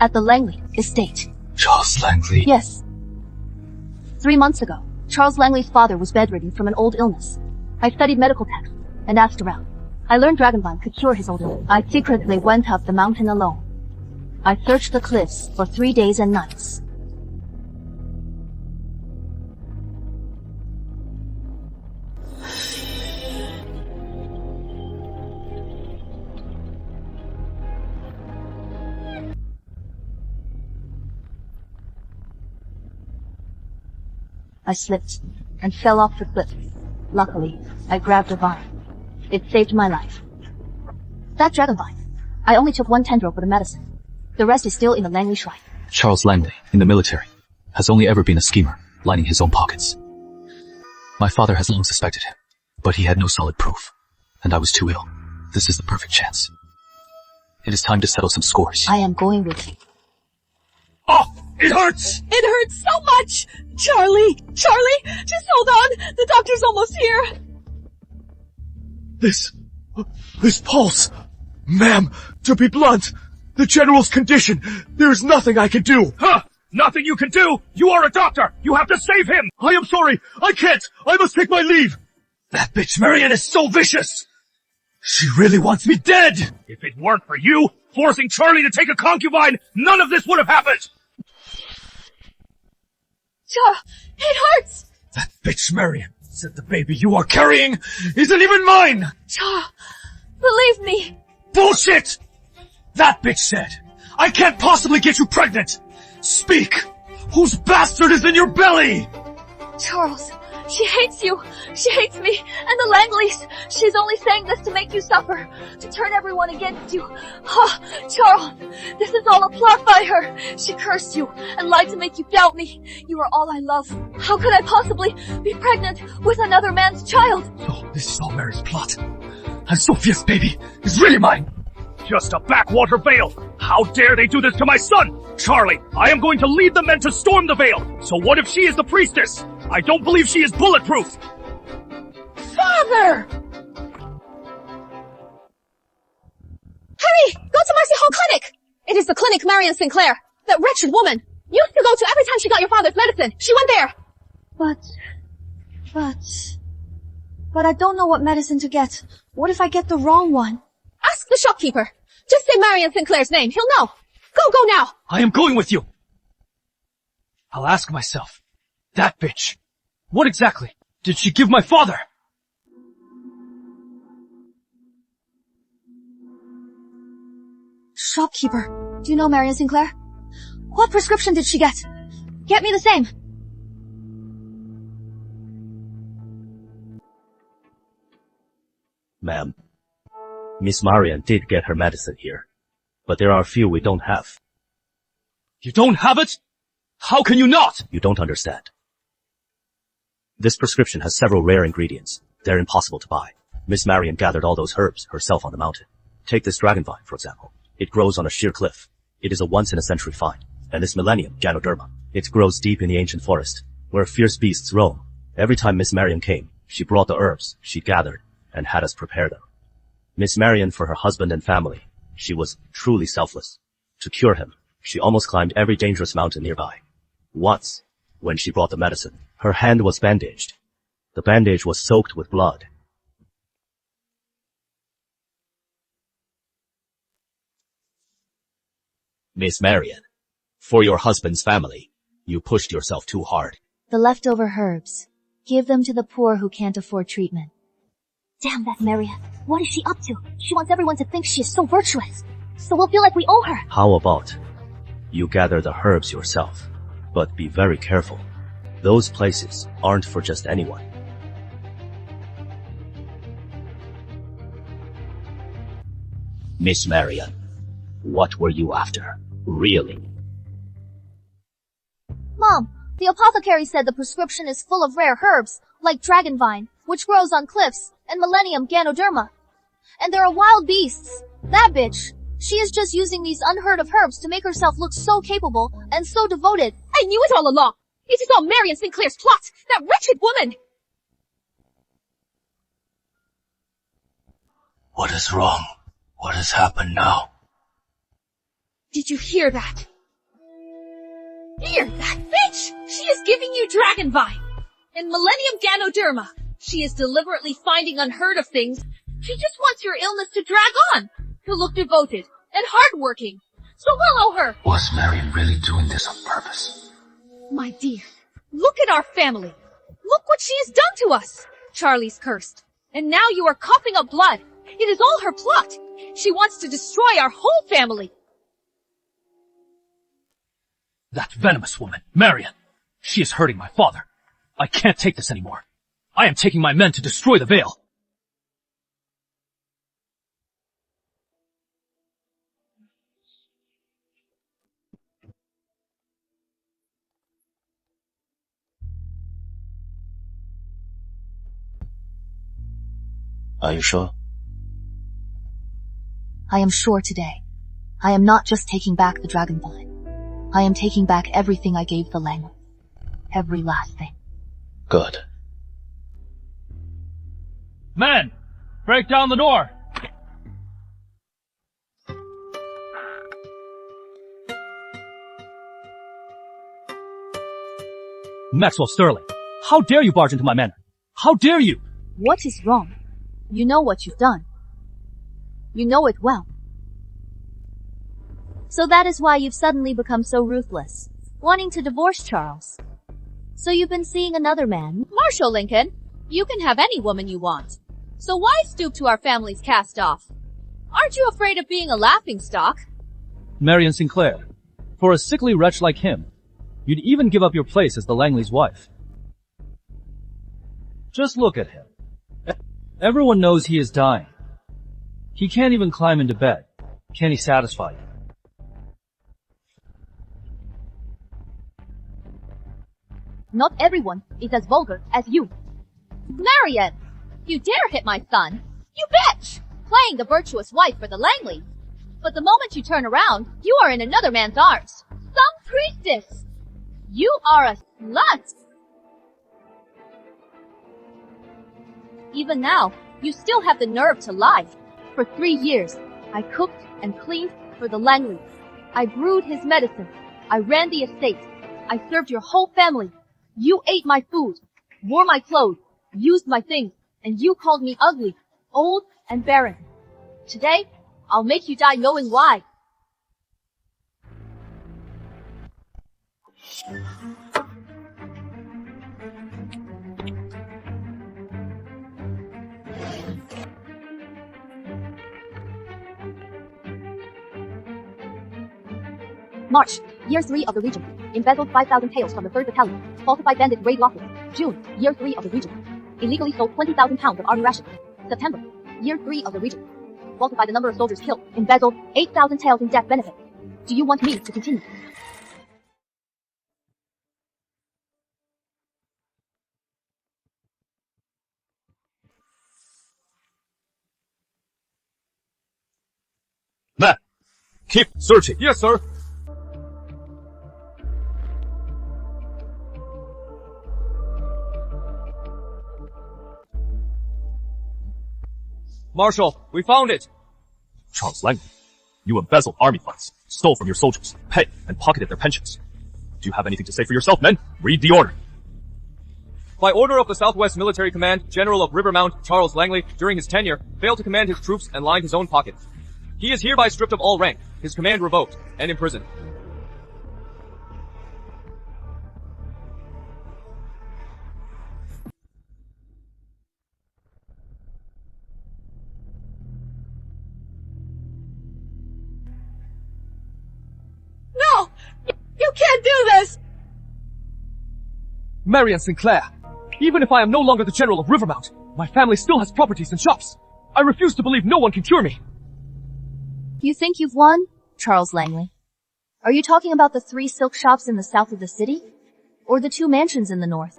At the Langley estate. Charles Langley? Yes. 3 months ago, Charles Langley's father was bedridden from an old illness. I studied medical texts and asked around. I learned dragonvine could cure his old illness. I secretly went up the mountain alone. I searched the cliffs for 3 days and nights. I slipped and fell off the cliff. Luckily, I grabbed a vine. It saved my life. That dragonvine. I only took 1 tendril for the medicine. The rest is still in the Langley shrine. Charles Langley, in the military, has only ever been a schemer, lining his own pockets. My father has long suspected him, but he had no solid proof, and I was too ill. This is the perfect chance. It is time to settle some scores. I am going with you. Oh, it hurts! It hurts so much! Charlie! Just hold on! The doctor's almost here! This pulse! Ma'am, to be blunt, the General's condition, there is nothing I can do! Huh? Nothing you can do? You are a doctor! You have to save him! I am sorry! I can't! I must take my leave! That bitch Marian is so vicious! She really wants me dead! If it weren't for you, forcing Charlie to take a concubine, none of this would have happened! It hurts! That bitch Marian said the baby you are carrying isn't even mine! Believe me! Bullshit! That bitch said, I can't possibly get you pregnant! Speak! Whose bastard is in your belly? Charles, she hates you. She hates me. And the Langleys. She's only saying this to make you suffer. To turn everyone against you. Charles, this is all a plot by her. She cursed you and lied to make you doubt me. You are all I love. How could I possibly be pregnant with another man's child? So this is all Mary's plot. And Sophia's baby is really mine. Just a backwater veil. How dare they do this to my son? Charlie, I am going to lead the men to storm the veil. So what if she is the priestess? I don't believe she is bulletproof. Father! Hurry! Go to Mercy Hall Clinic! It is the clinic Marion Sinclair. That wretched woman used to go to every time she got your father's medicine. She went there. But I don't know what medicine to get. What if I get the wrong one? Ask the shopkeeper. Just say Marion Sinclair's name. He'll know. Go now. I am going with you. I'll ask myself. That bitch. What exactly did she give my father? Shopkeeper, do you know Marion Sinclair? What prescription did she get? Get me the same. Ma'am, Miss Marian did get her medicine here, but there are a few we don't have. You don't have it? How can you not? You don't understand. This prescription has several rare ingredients. They're impossible to buy. Miss Marian gathered all those herbs herself on the mountain. Take this dragonvine, for example. It grows on a sheer cliff. It is a once-in-a-century find. And this millennium, cdrama. It grows deep in the ancient forest, where fierce beasts roam. Every time Miss Marian came, she brought the herbs she gathered and had us prepare them. Miss Marian for her husband and family. She was truly selfless. To cure him, she almost climbed every dangerous mountain nearby. Once, when she brought the medicine, her hand was bandaged. The bandage was soaked with blood. Miss Marian, for your husband's family, you pushed yourself too hard. The leftover herbs. Give them to the poor who can't afford treatment. Damn that Marian. What is she up to? She wants everyone to think she is so virtuous. So we'll feel like we owe her. How about you gather the herbs yourself? But be very careful. Those places aren't for just anyone. Miss Marian, what were you after, really? Mom, the apothecary said the prescription is full of rare herbs, like dragonvine, which grows on cliffs, and millennium ganoderma. And there are wild beasts. That bitch, she is just using these unheard of herbs to make herself look so capable and so devoted. I knew it all along. It is all Marian Sinclair's plot, that wretched woman. What is wrong? What has happened now? Did you hear that? Hear that, bitch? She is giving you dragonvine and millennium ganoderma. She is deliberately finding unheard of things. She just wants your illness to drag on, to look devoted and hardworking. So we'll owe her. Was Marian really doing this on purpose? My dear, look at our family. Look what she has done to us. Charlie's cursed. And now you are coughing up blood. It is all her plot. She wants to destroy our whole family. That venomous woman, Marian. She is hurting my father. I can't take this anymore. I am taking my men to destroy the veil. Are you sure? I am sure today. I am not just taking back the dragonvine. I am taking back everything I gave the Langley. Every last thing. Good. Men, break down the door. Maxwell Sterling, how dare you barge into my manor? How dare you? What is wrong? You know what you've done. You know it well. So that is why you've suddenly become so ruthless, wanting to divorce Charles. So you've been seeing another man. Marshal Lincoln, you can have any woman you want. So why stoop to our family's cast-off? Aren't you afraid of being a laughingstock? Marian Sinclair, for a sickly wretch like him, you'd even give up your place as the Langley's wife. Just look at him. Everyone knows he is dying. He can't even climb into bed. Can he satisfy you? Not everyone is as vulgar as you. Marian, you dare hit my son? You bitch! Playing the virtuous wife for the Langleys. But the moment you turn around, you are in another man's arms. Some priestess! You are a slut! Even now, you still have the nerve to lie. For 3 years, I cooked and cleaned for the Langleys. I brewed his medicine. I ran the estate. I served your whole family. You ate my food, wore my clothes, used my things, and you called me ugly, old, and barren. Today, I'll make you die knowing why. March, year 3 of the region. Embezzled 5,000 taels from the 3rd Battalion. Falsified bandit raid losses. June, year 3 of the region. Illegally sold 20,000 pounds of army rations. September, year 3 of the region. Falsified the number of soldiers killed. Embezzled 8,000 taels in death benefit. Do you want me to continue? Men, keep searching. Yes, sir. Marshal, we found it! Charles Langley, you embezzled army funds, stole from your soldiers, paid and pocketed their pensions. Do you have anything to say for yourself, men? Read the order. By order of the Southwest Military Command, General of Rivermount Charles Langley, during his tenure, failed to command his troops and lined his own pockets. He is hereby stripped of all rank, his command revoked, and imprisoned. No! You can't do this! Marian Sinclair, even if I am no longer the General of Rivermount, my family still has properties and shops. I refuse to believe no one can cure me. You think you've won, Charles Langley? Are you talking about the 3 silk shops in the south of the city? Or the 2 mansions in the north?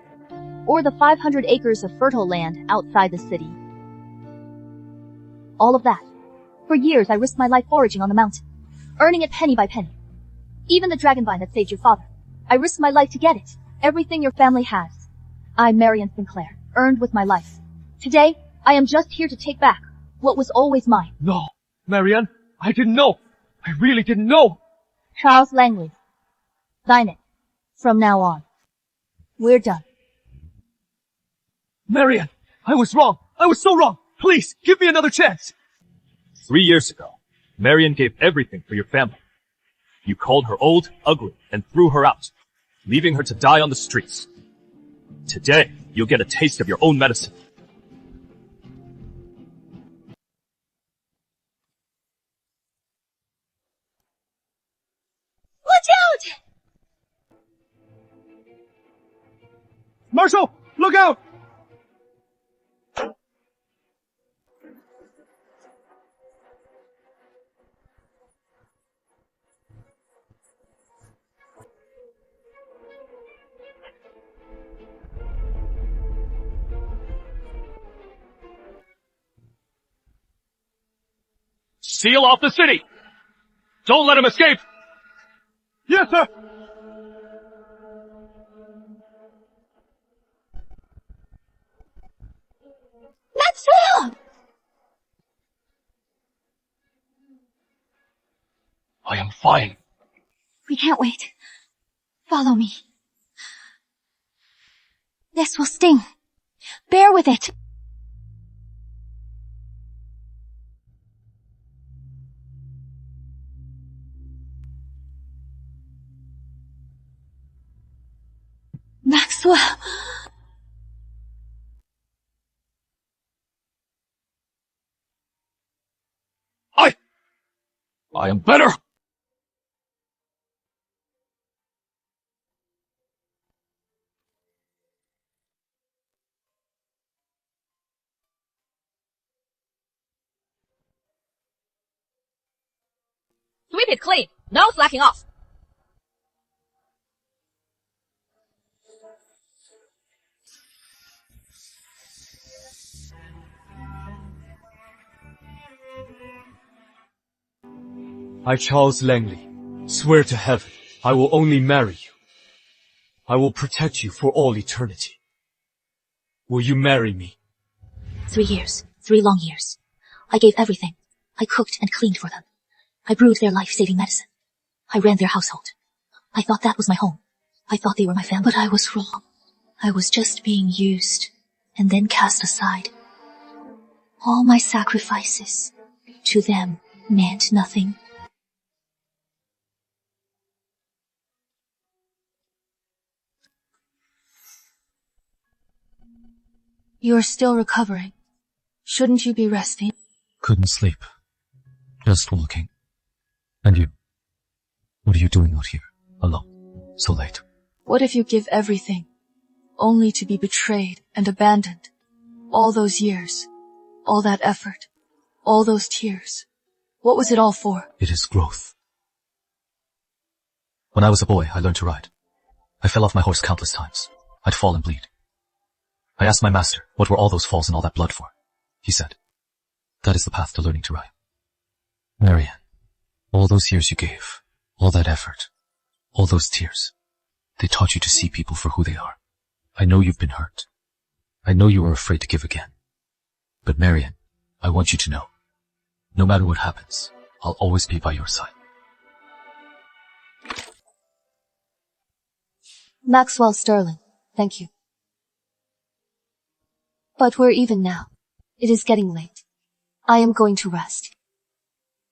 Or the 500 acres of fertile land outside the city? All of that. For years I risked my life foraging on the mountain, earning it penny by penny. Even the dragon vine that saved your father. I risked my life to get it. Everything your family has. I, Marian Sinclair, earned with my life. Today, I am just here to take back what was always mine. No, Marian, I didn't know. I really didn't know. Charles Langley. Sign it. From now on. We're done. Marian, I was wrong. I was so wrong. Please, give me another chance. 3 years ago, Marian gave everything for your family. You called her old, ugly, and threw her out, leaving her to die on the streets. Today, you'll get a taste of your own medicine. Watch out! Marshal, look out! Seal off the city! Don't let him escape! Yes, sir! Maxwell! I am fine. We can't wait. Follow me. This will sting. Bear with it. Maxwell. I am better! Sweep it clean. No slacking off. I, Charles Langley, swear to heaven, I will only marry you. I will protect you for all eternity. Will you marry me? 3 years. 3 long years. I gave everything. I cooked and cleaned for them. I brewed their life-saving medicine. I ran their household. I thought that was my home. I thought they were my family. But I was wrong. I was just being used and then cast aside. All my sacrifices to them meant nothing. You're still recovering. Shouldn't you be resting? Couldn't sleep. Just walking. And you? What are you doing out here, alone, so late? What if you give everything, only to be betrayed and abandoned? All those years, all that effort, all those tears. What was it all for? It is growth. When I was a boy, I learned to ride. I fell off my horse countless times. I'd fall and bleed. I asked my master, what were all those falls and all that blood for? He said, that is the path to learning to ride. Marian, all those years you gave, all that effort, all those tears, they taught you to see people for who they are. I know you've been hurt. I know you were afraid to give again. But Marian, I want you to know, no matter what happens, I'll always be by your side. Maxwell Sterling, thank you. But we're even now. It is getting late. I am going to rest.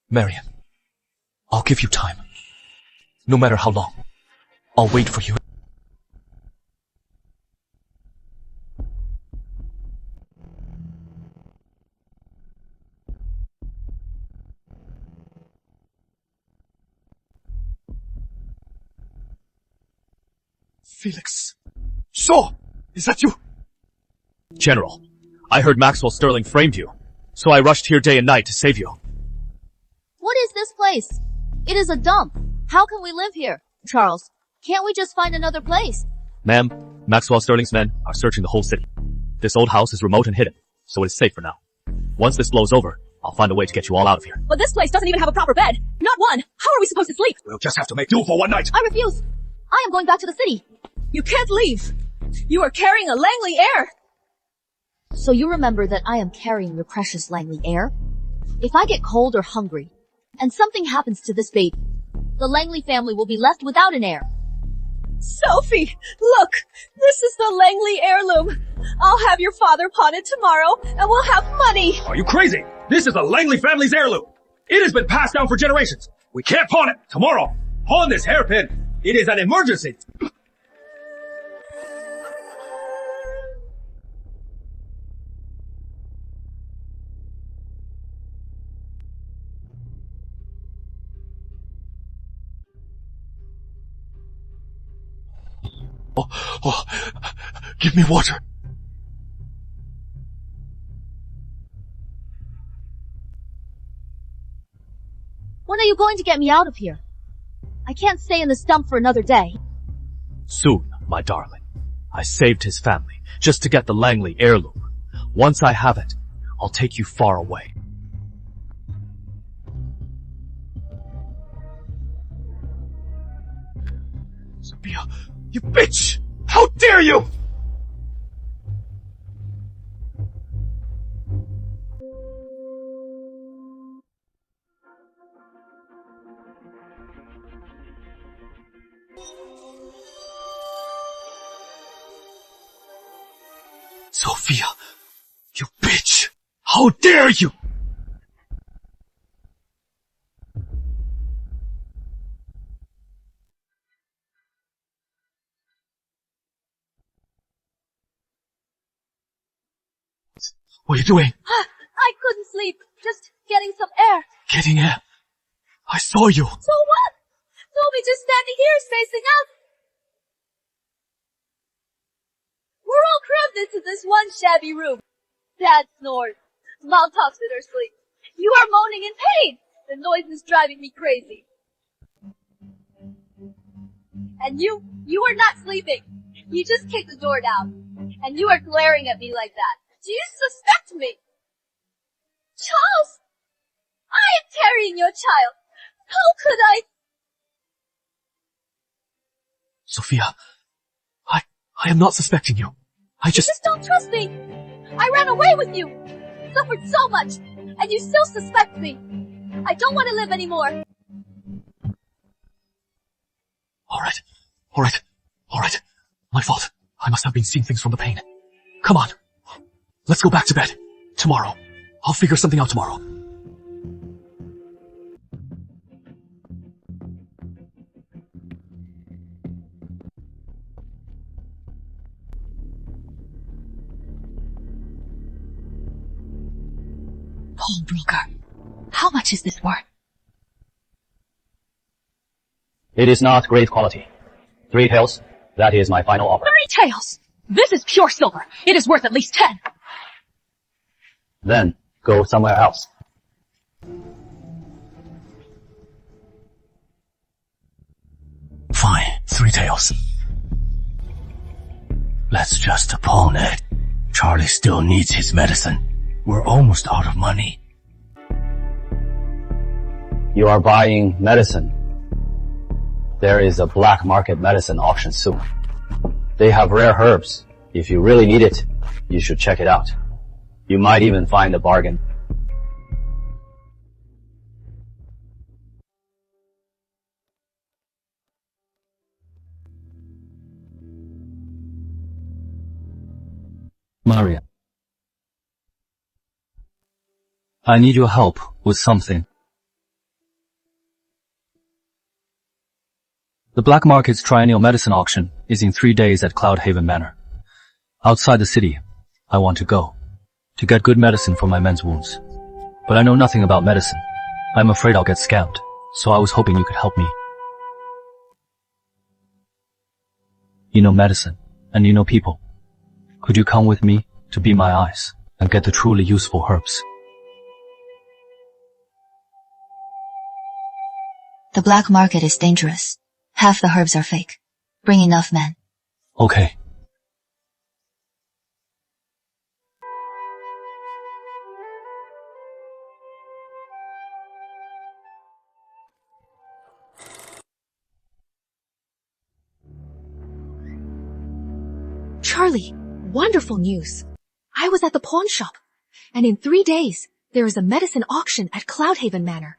Marian, I'll give you time. No matter how long, I'll wait for you. Felix. Shaw! Is that you? General, I heard Maxwell Sterling framed you, so I rushed here day and night to save you. What is this place? It is a dump. How can we live here? Charles, can't we just find another place? Ma'am, Maxwell Sterling's men are searching the whole city. This old house is remote and hidden, so it is safe for now. Once this blows over, I'll find a way to get you all out of here. But this place doesn't even have a proper bed. Not one. How are we supposed to sleep? We'll just have to make do for one night. I refuse. I am going back to the city. You can't leave. You are carrying a Langley heir. So you remember that I am carrying your precious Langley heir? If I get cold or hungry, and something happens to this baby, the Langley family will be left without an heir. Sophie, look! This is the Langley heirloom. I'll have your father pawn it tomorrow, and we'll have money. Are you crazy? This is the Langley family's heirloom. It has been passed down for generations. We can't pawn it tomorrow. Pawn this hairpin. It is an emergency. Oh, give me water. When are you going to get me out of here? I can't stay in this dump for another day. Soon, my darling. I saved his family just to get the Langley heirloom. Once I have it, I'll take you far away. Sophia, you bitch! How dare you! Sophia, you bitch! How dare you! What are you doing? I couldn't sleep. Just getting some air. Getting air. I saw you. So what? Toby just standing here spacing out. We're all crammed into this one shabby room. Dad snores. Mom talks in her sleep. You are moaning in pain. The noise is driving me crazy. And you are not sleeping. You just kicked the door down. And you are glaring at me like that. Do you suspect me? Charles! I am carrying your child. How could I? Sophia, I am not suspecting you. You just don't trust me. I ran away with you. Suffered so much. And you still suspect me. I don't want to live anymore. Alright. My fault. I must have been seeing things from the pain. Come on. Let's go back to bed. Tomorrow. I'll figure something out tomorrow. Pawnbroker, how much is this worth? It is not great quality. 3 taels, that is my final offer. 3 taels! This is pure silver. It is worth at least 10. Then, go somewhere else. Fine, 3 taels. Let's just pawn it. Charlie still needs his medicine. We're almost out of money. You are buying medicine. There is a black market medicine auction soon. They have rare herbs. If you really need it, you should check it out. You might even find a bargain. Maria. I need your help with something. The Black Market's triennial medicine auction is in 3 days at Cloudhaven Manor. Outside the city, I want to go, to get good medicine for my men's wounds. But I know nothing about medicine. I'm afraid I'll get scammed, so I was hoping you could help me. You know medicine, and you know people. Could you come with me to be my eyes and get the truly useful herbs? The black market is dangerous. Half the herbs are fake. Bring enough men. Okay. Charlie, wonderful news. I was at the pawn shop, and in 3 days, there is a medicine auction at Cloudhaven Manor.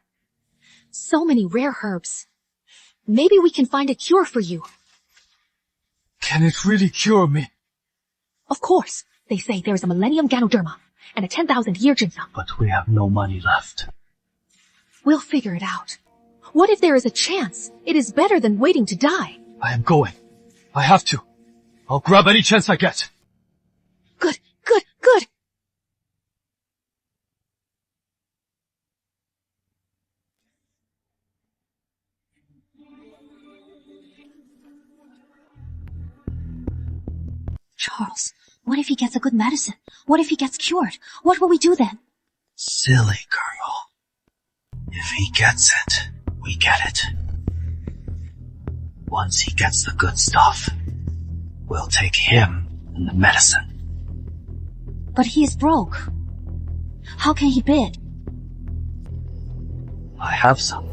So many rare herbs. Maybe we can find a cure for you. Can it really cure me? Of course. They say there is a millennium ganoderma and a 10,000-year ginseng. But we have no money left. We'll figure it out. What if there is a chance? It is better than waiting to die. I am going. I have to. I'll grab any chance I get. Good, good, good. Charles, what if he gets a good medicine? What if he gets cured? What will we do then? Silly girl. If he gets it, we get it. Once he gets the good stuff, we'll take him and the medicine. But he is broke. How can he bid? I have some.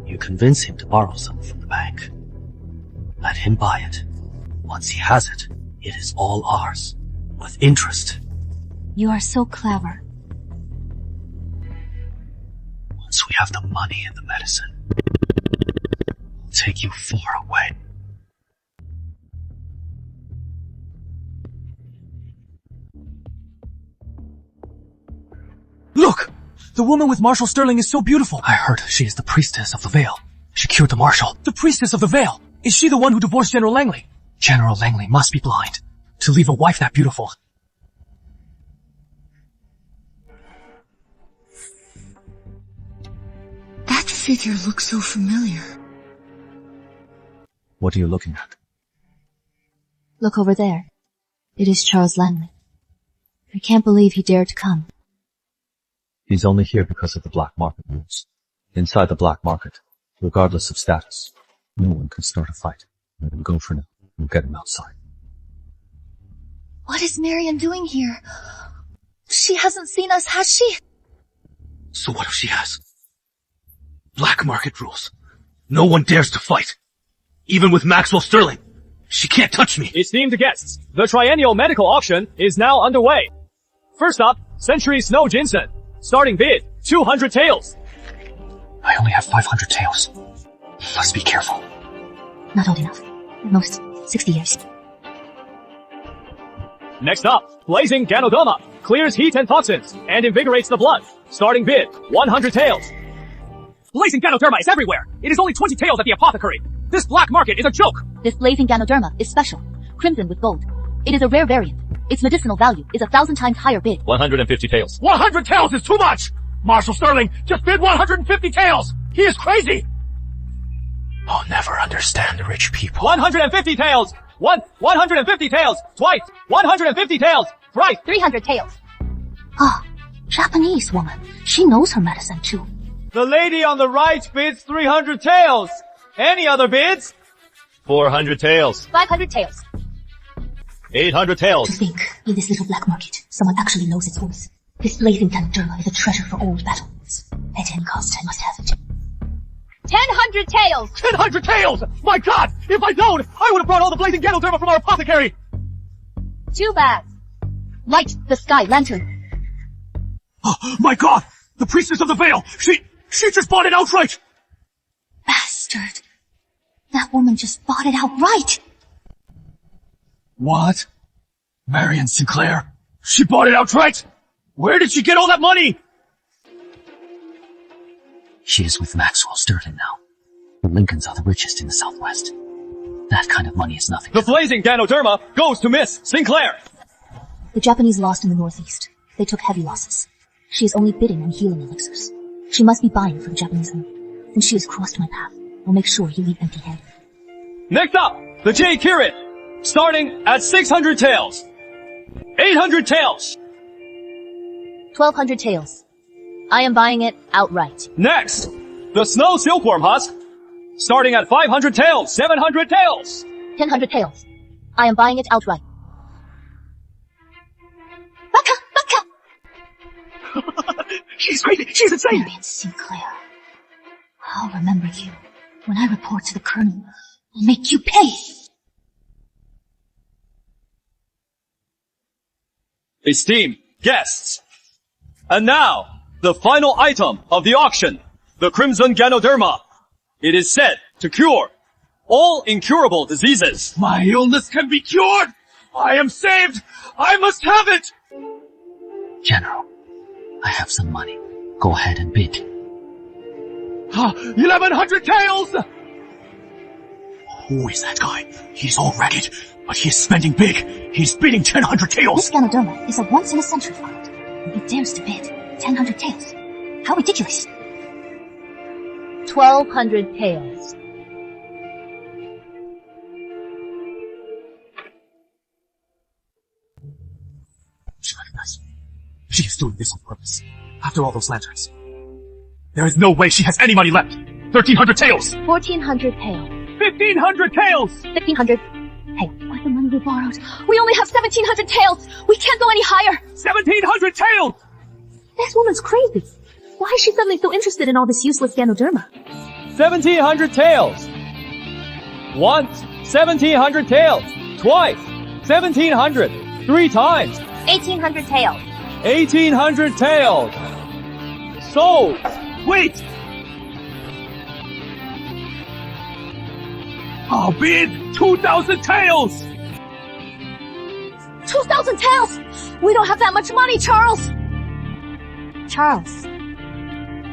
You convince him to borrow some from the bank. Let him buy it. Once he has it, it is all ours, with interest. You are so clever. Once we have the money and the medicine, we'll take you far away. Look! The woman with Marshal Sterling is so beautiful. I heard she is the priestess of the Veil. She cured the Marshal. The priestess of the Veil! Is she the one who divorced General Langley? General Langley must be blind to leave a wife that beautiful. That figure looks so familiar. What are you looking at? Look over there. It is Charles Langley. I can't believe he dared to come. He's only here because of the black market rules. Inside the black market, regardless of status, no one can start a fight. Let him go for now. We'll get him outside. What is Marion doing here? She hasn't seen us, has she? So what if she has? Black market rules. No one dares to fight. Even with Maxwell Sterling. She can't touch me. Esteemed guests, the triennial medical auction is now underway. First up, Century Snow Ginseng. Starting bid, 200 taels. I only have 500 taels. Let's be careful. Not old enough. At most, 60 years. Next up, Blazing Ganoderma. Clears heat and toxins and invigorates the blood. Starting bid, 100 taels. Blazing Ganoderma is everywhere. It is only 20 taels at the apothecary. This black market is a joke. This blazing ganoderma is special. Crimson with gold. It is a rare variant. Its medicinal value is 1,000 times higher bid. 150 taels. 100 taels is too much! Marshal Sterling just bid 150 taels! He is crazy! I'll never understand the rich people. 150 taels! 150 taels! Twice! 150 taels! Thrice! 300 taels. Ah, Japanese woman. She knows her medicine too. The lady on the right bids 300 taels. Any other bids? 400 taels. 500 taels. 800 taels. To think, in this little black market, someone actually knows its voice. This blazing ganoderma is a treasure for old battle wounds. At any cost, I must have it. 1,000 taels. 1,000 taels! My God! If I'd known, I would have brought all the blazing ganoderma from our apothecary! Too bad. Light the sky lantern. Oh, my God! The priestess of the Veil! She just bought it outright! Bastard. That woman just bought it outright. What? Marion Sinclair? She bought it outright? Where did she get all that money? She is with Maxwell Sterling now. The Lincolns are the richest in the Southwest. That kind of money is nothing. The blazing Ganoderma goes to Miss Sinclair! The Japanese lost in the Northeast. They took heavy losses. She is only bidding on healing elixirs. She must be buying for the Japanese home. And she has crossed my path. I'll make sure you leave empty-handed. Next up, the J Kirit, starting at 600 taels. 800 taels. 1,200 taels. I am buying it outright. Next, the Snow Silkworm Husk, starting at 500 taels. 700 taels. 1,000 taels. I am buying it outright. Baka! She's crazy! She's insane! Marion Sinclair. I'll remember you. When I report to the Colonel, I'll make you pay! Esteemed guests, and now, the final item of the auction, the Crimson Ganoderma. It is said to cure all incurable diseases. My illness can be cured! I am saved! I must have it! General, I have some money. Go ahead and bid. 1,100 taels! Who is that guy? He's all ragged, but he's spending big. He's bidding 1,000 taels. This Ganoderma is a once-in-a-century find, and he dares to bid 1,000 taels. How ridiculous! 1,200 taels. She recognized me. She is doing this on purpose. After all those lanterns. There is no way she has any money left. 1,300 taels. 1,400 taels. 1,500 taels. 1,500 taels. With the money we borrowed, we only have 1,700 taels. We can't go any higher. 1,700 taels. This woman's crazy. Why is she suddenly so interested in all this useless Ganoderma? 1,700 taels. Once, 1,700 taels. Twice, 1,700. 3 times. 1,800 taels. 1,800 taels. Sold. Wait! I'll bid 2,000 taels! 2,000 taels! We don't have that much money, Charles! Charles,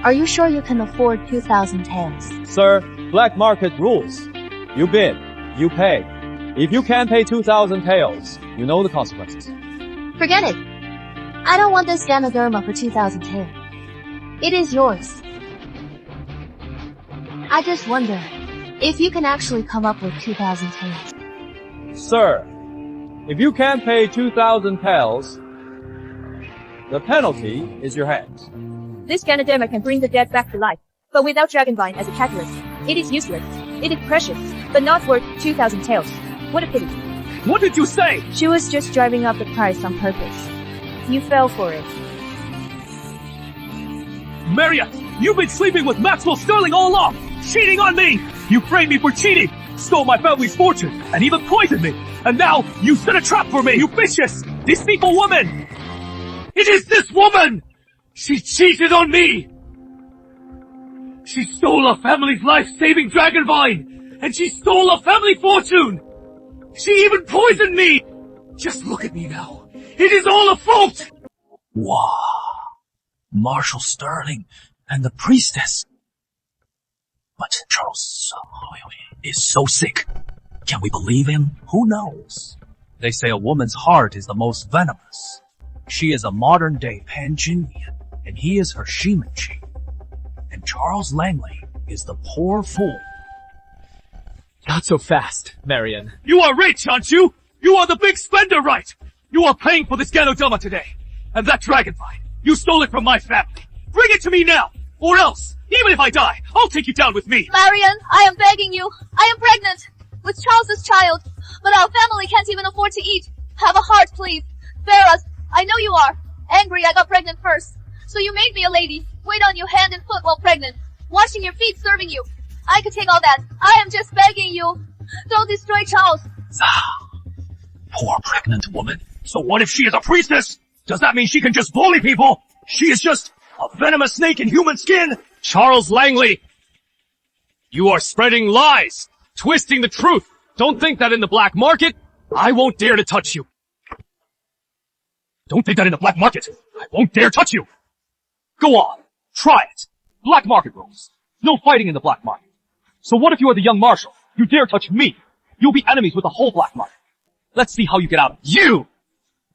are you sure you can afford 2,000 taels? Sir, black market rules. You bid, you pay. If you can't pay 2,000 taels, you know the consequences. Forget it. I don't want this Ganoderma for 2,000 taels. It is yours. I just wonder if you can actually come up with 2,000 taels. Sir, if you can't pay 2,000 taels, the penalty is your hands. This Ganoderma can bring the dead back to life, but without Dragonvine as a catalyst, it is useless. It is precious, but not worth 2,000 taels. What a pity. What did you say? She was just driving up the price on purpose. You fell for it. Marriott, you've been sleeping with Maxwell Sterling all along, cheating on me! You framed me for cheating, stole my family's fortune, and even poisoned me! And now, you set a trap for me, you vicious, deceitful woman! It is this woman! She cheated on me! She stole a family's life-saving Dragonvine! And she stole a family fortune! She even poisoned me! Just look at me now. It is all a fault! Wow. Marshal Sterling and the priestess. But Charles is so sick. Can we believe him? Who knows? They say a woman's heart is the most venomous. She is a modern-day Panginian, and he is her Shimanchi. And Charles Langley is the poor fool. Not so fast, Marion. You are rich, aren't you? You are the big spender, right? You are paying for this Ganoderma today. And that Dragonvine, you stole it from my family. Bring it to me now, or else, even if I die, I'll take you down with me. Marion, I am begging you. I am pregnant with Charles's child, but our family can't even afford to eat. Have a heart, please. Spare us. I know you are. Angry I got pregnant first. So you made me a lady. Wait on you hand and foot while pregnant. Washing your feet, serving you. I could take all that. I am just begging you. Don't destroy Charles. Poor pregnant woman. So what if she is a priestess? Does that mean she can just bully people? She is just a venomous snake in human skin? Charles Langley, you are spreading lies, twisting the truth. Don't think that in the black market, I won't dare to touch you. Don't take that in the black market. I won't dare touch you. Go on. Try it. Black market rules. No fighting in the black market. So what if you are the young marshal? You dare touch me. You'll be enemies with the whole black market. Let's see how you get out of it. You!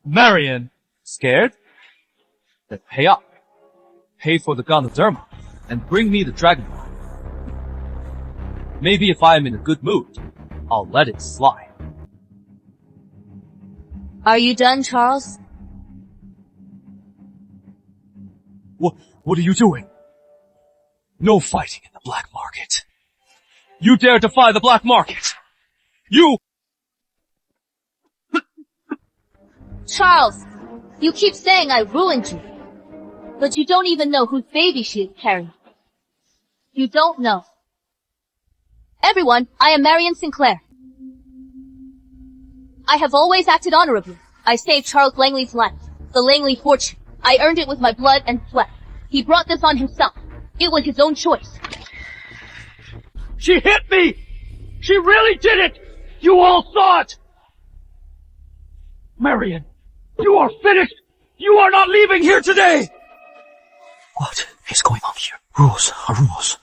Marion. Scared? Then pay up. Pay for the cdrama and bring me the dragon. Maybe if I am in a good mood, I'll let it slide. Are you done, Charles? What are you doing? No fighting in the black market. You dare defy the black market. You! Charles, you keep saying I ruined you. But you don't even know whose baby she is carrying. You don't know. Everyone, I am Marion Sinclair. I have always acted honorably. I saved Charles Langley's life. The Langley fortune. I earned it with my blood and sweat. He brought this on himself. It was his own choice. She hit me! She really did it! You all saw it! Marion, you are finished! You are not leaving here today! What is going on here? Rules are rules.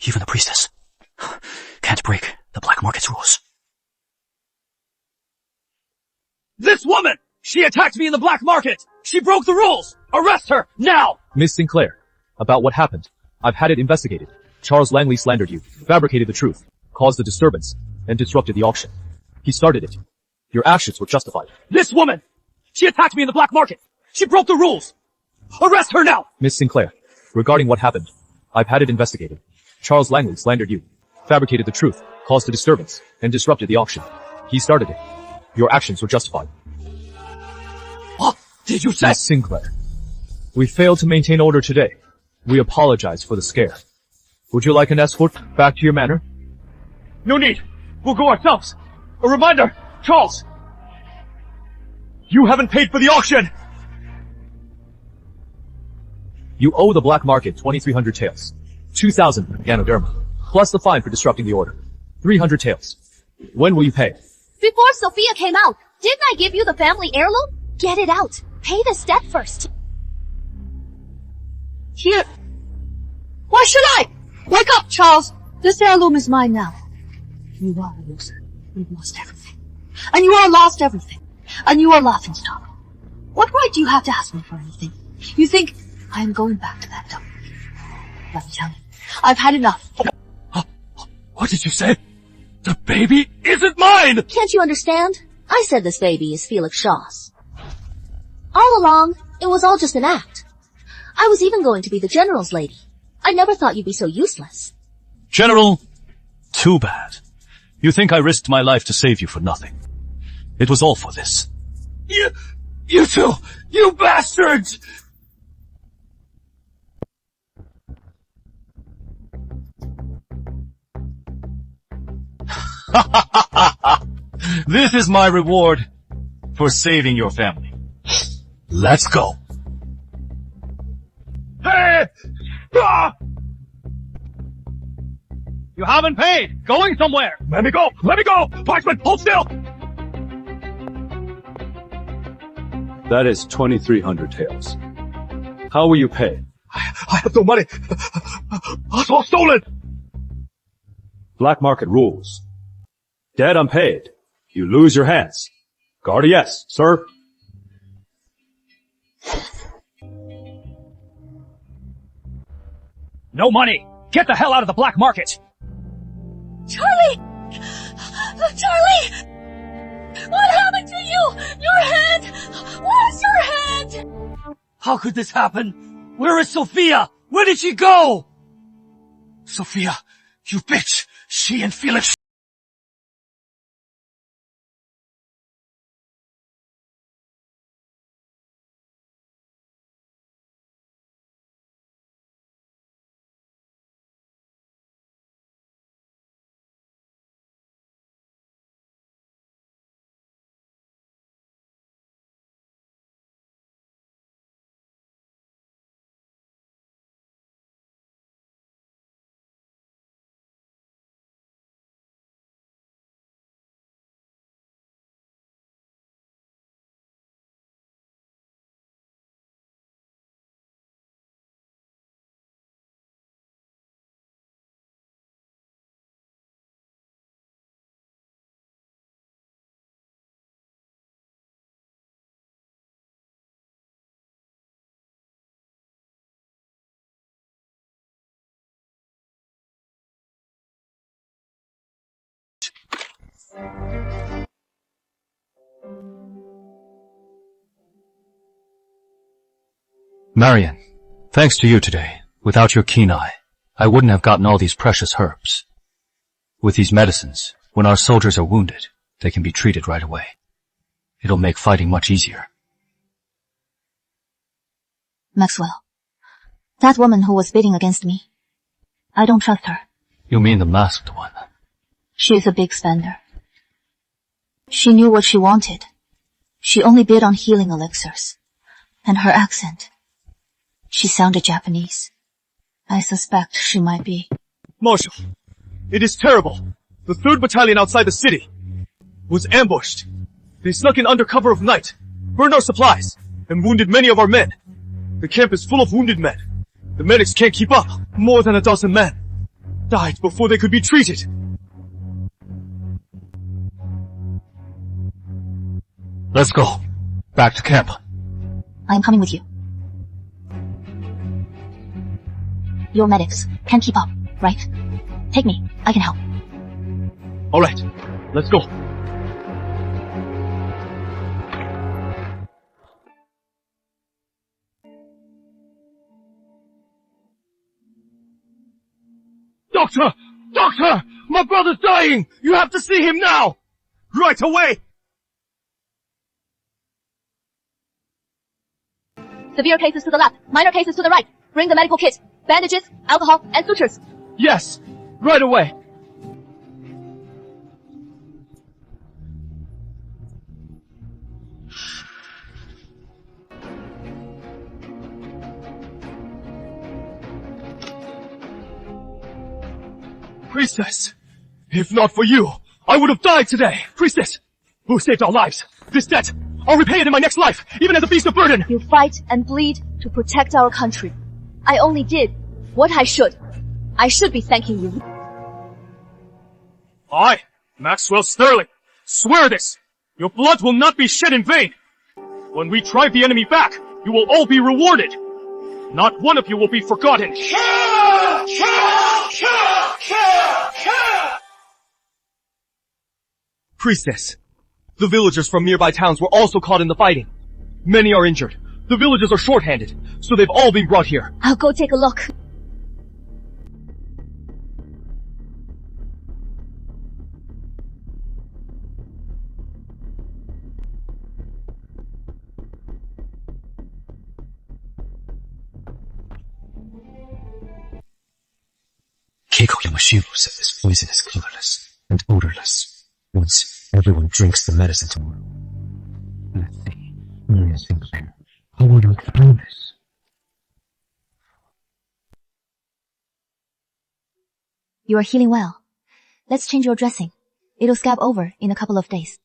Even the priestess can't break the black market's rules. This woman! She attacked me in the black market! She broke the rules! Arrest her, now! Miss Sinclair, about what happened. I've had it investigated. Charles Langley slandered you, fabricated the truth, caused a disturbance, and disrupted the auction. He started it. Your actions were justified. This woman! She attacked me in the black market! She broke the rules! Arrest her now! Miss Sinclair, regarding what happened, I've had it investigated. Charles Langley slandered you, fabricated the truth, caused a disturbance, and disrupted the auction. He started it. Your actions were justified. What did you say? Miss Sinclair, we failed to maintain order today. We apologize for the scare. Would you like an escort back to your manor? No need. We'll go ourselves. A reminder, Charles. You haven't paid for the auction. You owe the black market 2,300 taels. 2,000 Ganoderma. Plus the fine for disrupting the order. 300 taels. When will you pay? Before Sophia came out, didn't I give you the family heirloom? Get it out. Pay this debt first. Here. Why should I? Wake up, Charles. This heirloom is mine now. You are a loser. You've lost everything. And you are lost everything. And you are laughing stock. What right do you have to ask me for anything? You think I am going back to that dump? Let me tell you, I've had enough. What did you say? The baby isn't mine! Can't you understand? I said this baby is Felix Shaw's. All along, it was all just an act. I was even going to be the general's lady. I never thought you'd be so useless. General, too bad. You think I risked my life to save you for nothing. It was all for this. You two! You bastards! This is my reward for saving your family. Let's go. Hey! Ah! You haven't paid. Going somewhere. Let me go! Let me go! Parchment, hold still! That is 2,300 taels. How will you pay? I have no money. It's all stolen. Black market rules. Debt unpaid. You lose your hands. Guard a yes, sir. No money. Get the hell out of the black market. Charlie! Charlie! What happened to you? Your hand! Where's your hand? How could this happen? Where is Sophia? Where did she go? Sophia, you bitch! She and Felix Marion, thanks to you today, without your keen eye, I wouldn't have gotten all these precious herbs. With these medicines, when our soldiers are wounded, they can be treated right away. It'll make fighting much easier. Maxwell, that woman who was bidding against me, I don't trust her. You mean the masked one? She's a big spender. She knew what she wanted. She only bid on healing elixirs. And her accent. She sounded Japanese. I suspect she might be. Marshal, it is terrible. The 3rd Battalion outside the city was ambushed. They snuck in under cover of night, burned our supplies, and wounded many of our men. The camp is full of wounded men. The medics can't keep up. More than a dozen men died before they could be treated. Let's go. Back to camp. I am coming with you. Your medics can keep up, right? Take me. I can help. Alright, let's go. Doctor! Doctor! My brother's dying! You have to see him now! Right away! Severe cases to the left, minor cases to the right. Bring the medical kit, bandages, alcohol, and sutures. Yes, right away. Priestess, if not for you, I would have died today. Priestess, who saved our lives. This debt, I'll repay it in my next life, even as a beast of burden. You fight and bleed to protect our country. I only did what I should. I should be thanking you. I, Maxwell Sterling, swear this. Your blood will not be shed in vain. When we drive the enemy back, you will all be rewarded. Not one of you will be forgotten. Priestess, the villagers from nearby towns were also caught in the fighting. Many are injured. The villagers are short-handed, so they've all been brought here. I'll go take a look. Keiko Yamashiru said this poison is colorless and odorless. Once everyone drinks the medicine tomorrow. Let's see, Maria Sinclair, how will you explain this? You are healing well. Let's change your dressing. It'll scab over in a couple of days.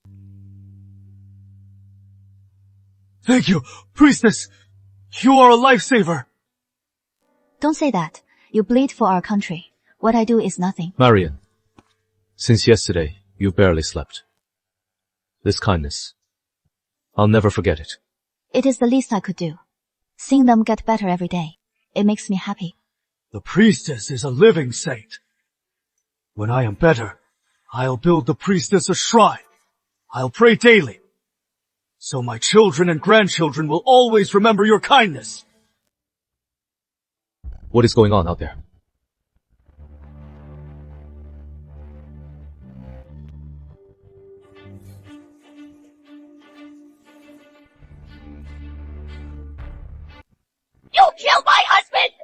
Thank you, Priestess. You are a lifesaver. Don't say that. You bleed for our country. What I do is nothing. Marion, since yesterday, you barely slept. This kindness, I'll never forget it. It is the least I could do. Seeing them get better every day, it makes me happy. The priestess is a living saint. When I am better, I'll build the priestess a shrine. I'll pray daily. So my children and grandchildren will always remember your kindness. What is going on out there? You killed my husband!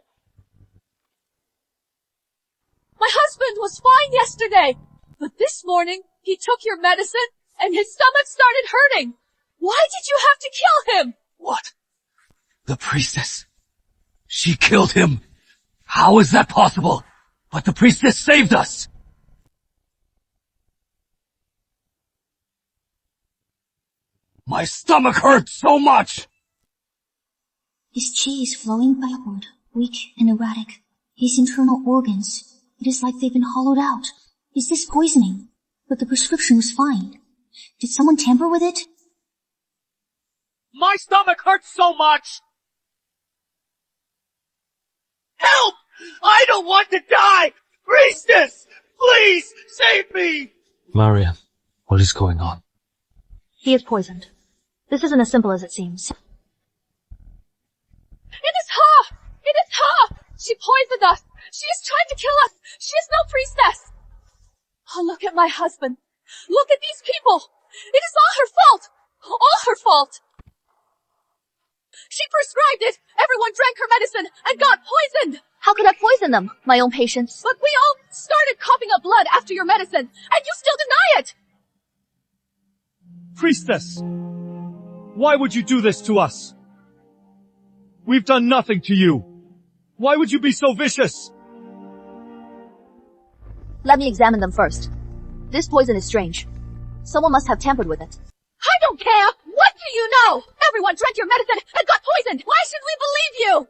My husband was fine yesterday, but this morning he took your medicine and his stomach started hurting. Why did you have to kill him? What? The priestess? She killed him? How is that possible? But the priestess saved us! My stomach hurts so much! His chi is flowing backward, weak and erratic. His internal organs, it is like they've been hollowed out. Is this poisoning? But the prescription was fine. Did someone tamper with it? My stomach hurts so much! Help! I don't want to die! Priestess! Please, save me! Marion, What is going on? He is poisoned. This isn't as simple as it seems. It is her! It is her! She poisoned us! She is trying to kill us! She is no priestess! Oh, look at my husband! Look at these people! It is all her fault! All her fault! She prescribed it! Everyone drank her medicine and got poisoned! How could I poison them? My own patients. But we all started coughing up blood after your medicine, and you still deny it! Priestess! Why would you do this to us? We've done nothing to you. Why would you be so vicious? Let me examine them first. This poison is strange. Someone must have tampered with it. I don't care! What do you know? Everyone drank your medicine and got poisoned! Why should we believe you?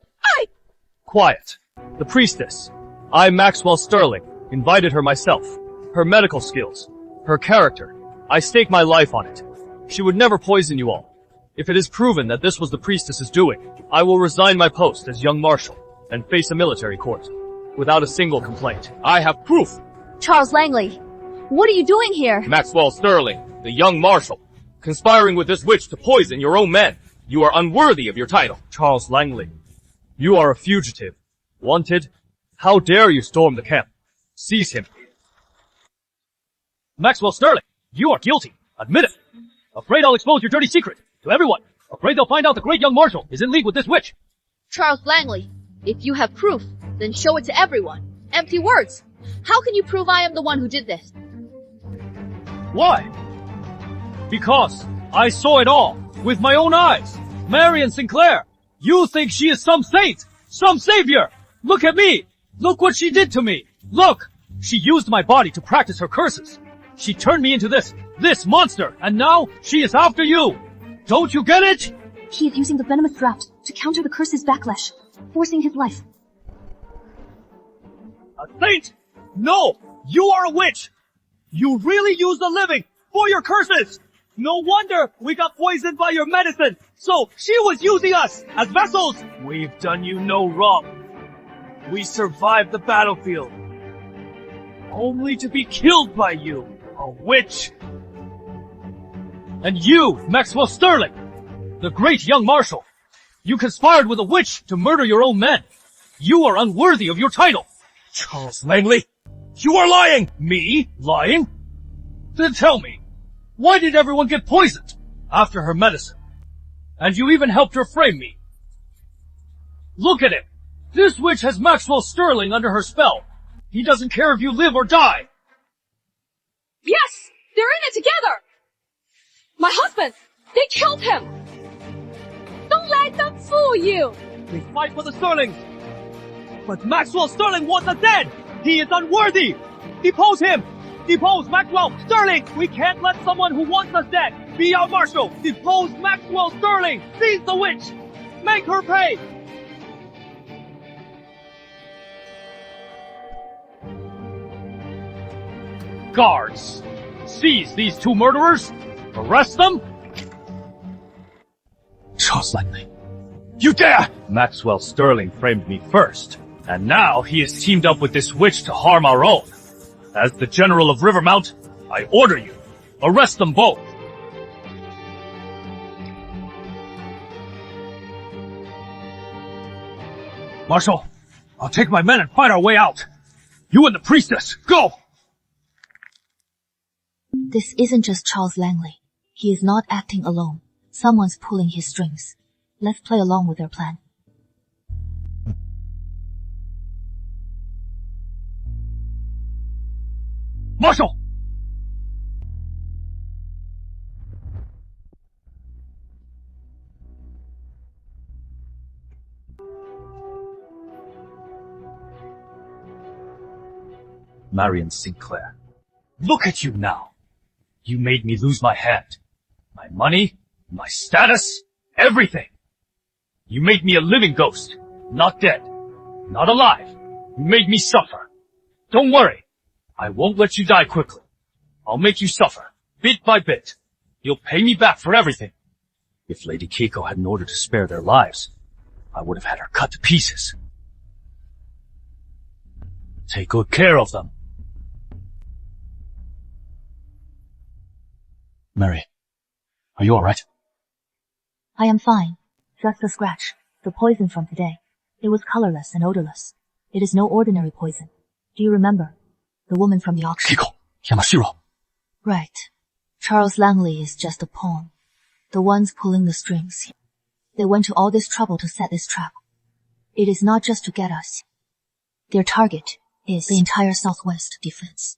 Quiet. The priestess. I, Maxwell Sterling, invited her myself. Her medical skills. Her character. I stake my life on it. She would never poison you all. If it is proven that this was the priestess's doing, I will resign my post as young marshal and face a military court. Without a single complaint. I have proof. Charles Langley, what are you doing here? Maxwell Sterling, the young marshal, conspiring with this witch to poison your own men. You are unworthy of your title. Charles Langley, you are a fugitive. Wanted? How dare you storm the camp? Seize him. Maxwell Sterling, you are guilty. Admit it. Afraid I'll expose your dirty secret to everyone. Afraid they'll find out the great young marshal is in league with this witch. Charles Langley, if you have proof, then show it to everyone. Empty words. How can you prove I am the one who did this? Why? Because I saw it all with my own eyes. Marion Sinclair, you think she is some saint, some savior. Look at me. Look what she did to me. Look, she used my body to practice her curses. She turned me into this monster, and now she is after you. Don't you get it? He is using the venomous draught to counter the curse's backlash, forcing his life. A saint? No, you are a witch. You really use the living for your curses. No wonder we got poisoned by your medicine. So she was using us as vessels. We've done you no wrong. We survived the battlefield, only to be killed by you, a witch. And you, Maxwell Sterling, the great young marshal, you conspired with a witch to murder your own men. You are unworthy of your title. Charles Langley, you are lying! Me? Lying? Then tell me, why did everyone get poisoned after her medicine? And you even helped her frame me. Look at him. This witch has Maxwell Sterling under her spell. He doesn't care if you live or die. Yes! They're in it together! My husband! They killed him! Don't let them fool you! They fight for the Sterlings. But Maxwell Sterling wants us dead! He is unworthy! Depose him! Depose Maxwell Sterling! We can't let someone who wants us dead be our marshal! Depose Maxwell Sterling! Seize the witch! Make her pay! Guards! Seize these two murderers! Arrest them! Charles Langley. You dare! Maxwell Sterling framed me first, and now he has teamed up with this witch to harm our own. As the General of Rivermount, I order you, arrest them both. Marshal, I'll take my men and fight our way out. You and the priestess, go! This isn't just Charles Langley. He is not acting alone. Someone's pulling his strings. Let's play along with their plan. Marshal! Marion Sinclair, look at you now. You made me lose my hand, my money, my status, everything. You made me a living ghost, not dead, not alive. You made me suffer. Don't worry, I won't let you die quickly. I'll make you suffer, bit by bit. You'll pay me back for everything. If Lady Keiko had an order to spare their lives, I would have had her cut to pieces. Take good care of them. Mary, are you alright? I am fine. Just a scratch. The poison from today. It was colorless and odorless. It is no ordinary poison. Do you remember? The woman from the auction. Keiko, Yamashiro. Right. Charles Langley is just a pawn. The ones pulling the strings. They went to all this trouble to set this trap. It is not just to get us. Their target is the entire Southwest defense.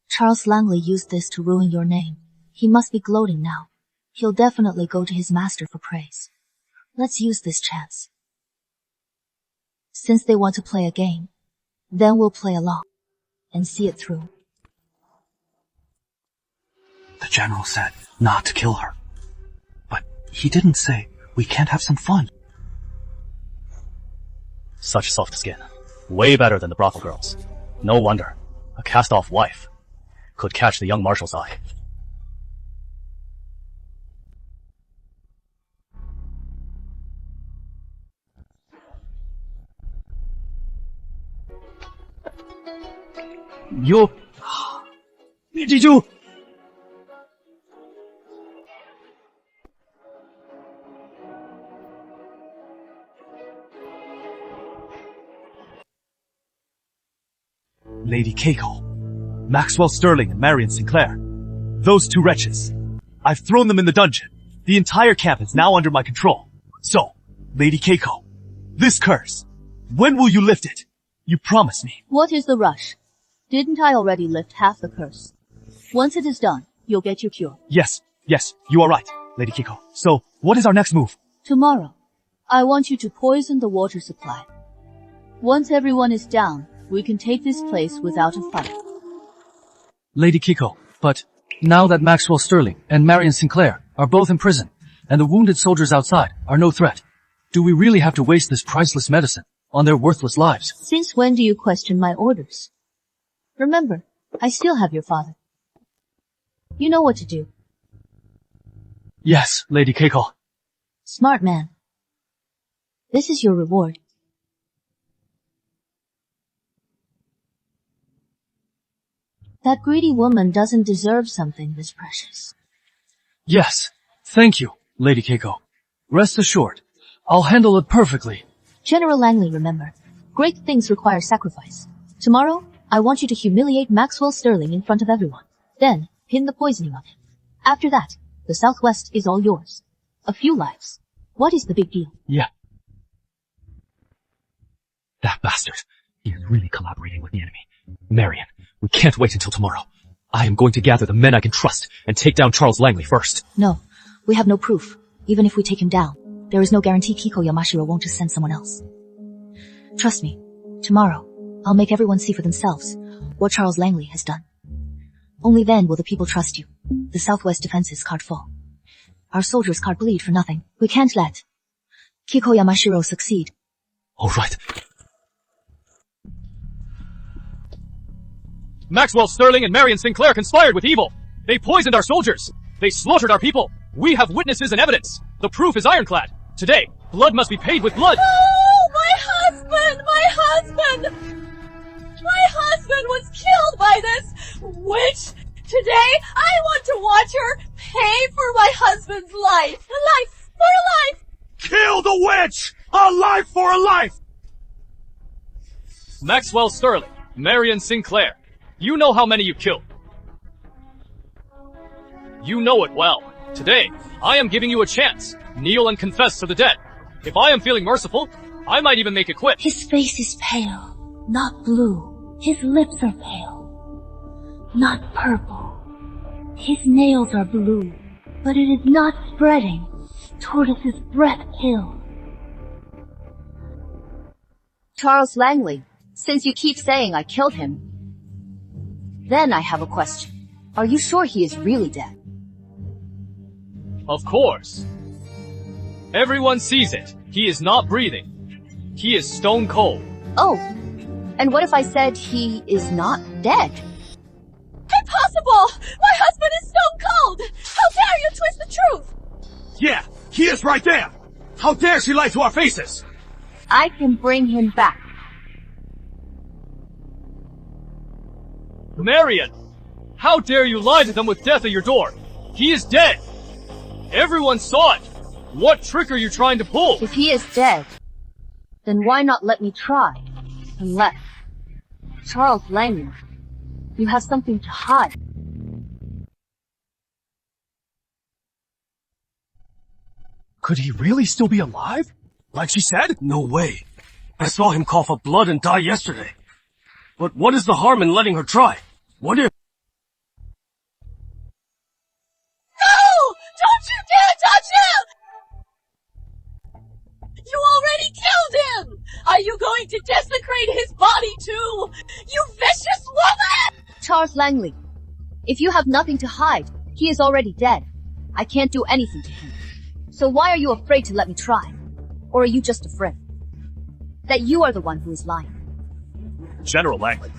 Charles Langley used this to ruin your name. He must be gloating now. He'll definitely go to his master for praise. Let's use this chance. Since they want to play a game, then we'll play along and see it through. The general said not to kill her. But he didn't say we can't have some fun. Such soft skin. Way better than the brothel girls. No wonder. A cast-off wife could catch the young marshal's eye. Did you? Lady Keiko, Maxwell Sterling and Marion Sinclair. Those two wretches. I've thrown them in the dungeon. The entire camp is now under my control. So, Lady Keiko, this curse, when will you lift it? You promised me. What is the rush? Didn't I already lift half the curse? Once it is done, you'll get your cure. Yes, you are right, Lady Keiko. So, what is our next move? Tomorrow, I want you to poison the water supply. Once everyone is down, we can take this place without a fight. Lady Keiko, but now that Maxwell Sterling and Marion Sinclair are both in prison, and the wounded soldiers outside are no threat, do we really have to waste this priceless medicine on their worthless lives? Since when do you question my orders? Remember, I still have your father. You know what to do. Yes, Lady Keiko. Smart man. This is your reward. That greedy woman doesn't deserve something this precious. Yes, thank you, Lady Keiko. Rest assured, I'll handle it perfectly. General Langley, remember, great things require sacrifice. Tomorrow, I want you to humiliate Maxwell Sterling in front of everyone. Then, pin the poisoning on him. After that, the Southwest is all yours. A few lives. What is the big deal? Yeah. That bastard. He is really collaborating with the enemy. Marion, we can't wait until tomorrow. I am going to gather the men I can trust and take down Charles Langley first. No, we have no proof. Even if we take him down, there is no guarantee Kiko Yamashiro won't just send someone else. Trust me, tomorrow, I'll make everyone see for themselves what Charles Langley has done. Only then will the people trust you. The Southwest defenses can't fall. Our soldiers can't bleed for nothing. We can't let Kiko Yamashiro succeed. All right. Maxwell Sterling and Marion Sinclair conspired with evil. They poisoned our soldiers. They slaughtered our people. We have witnesses and evidence. The proof is ironclad. Today, blood must be paid with blood. Oh, my husband! My husband! My husband was killed by this witch! Today, I want to watch her pay for my husband's life. A life for a life! Kill the witch! A life for a life! Maxwell Sterling, Marion Sinclair. You know how many you killed. You know it well. Today, I am giving you a chance. Kneel and confess to the dead. If I am feeling merciful, I might even make it quit. His face is pale, not blue. His lips are pale, not purple. His nails are blue, but it is not spreading. Tortoise's breath kills. Charles Langley, since you keep saying I killed him, then I have a question. Are you sure he is really dead? Of course. Everyone sees it. He is not breathing. He is stone cold. Oh, and what if I said he is not dead? Impossible! My husband is stone cold! How dare you twist the truth! Yeah, he is right there! How dare she lie to our faces! I can bring him back. Marion! How dare you lie to them with death at your door? He is dead! Everyone saw it! What trick are you trying to pull? If he is dead, then why not let me try? Unless, Charles Langley, you have something to hide. Could he really still be alive? Like she said? No way. I saw him cough up blood and die yesterday. But what is the harm in letting her try? What if... No! Don't you dare touch him! You already killed him! Are you going to desecrate his body too? You vicious woman! Charles Langley, if you have nothing to hide, he is already dead. I can't do anything to him. So why are you afraid to let me try? Or are you just afraid that you are the one who is lying? General Langley,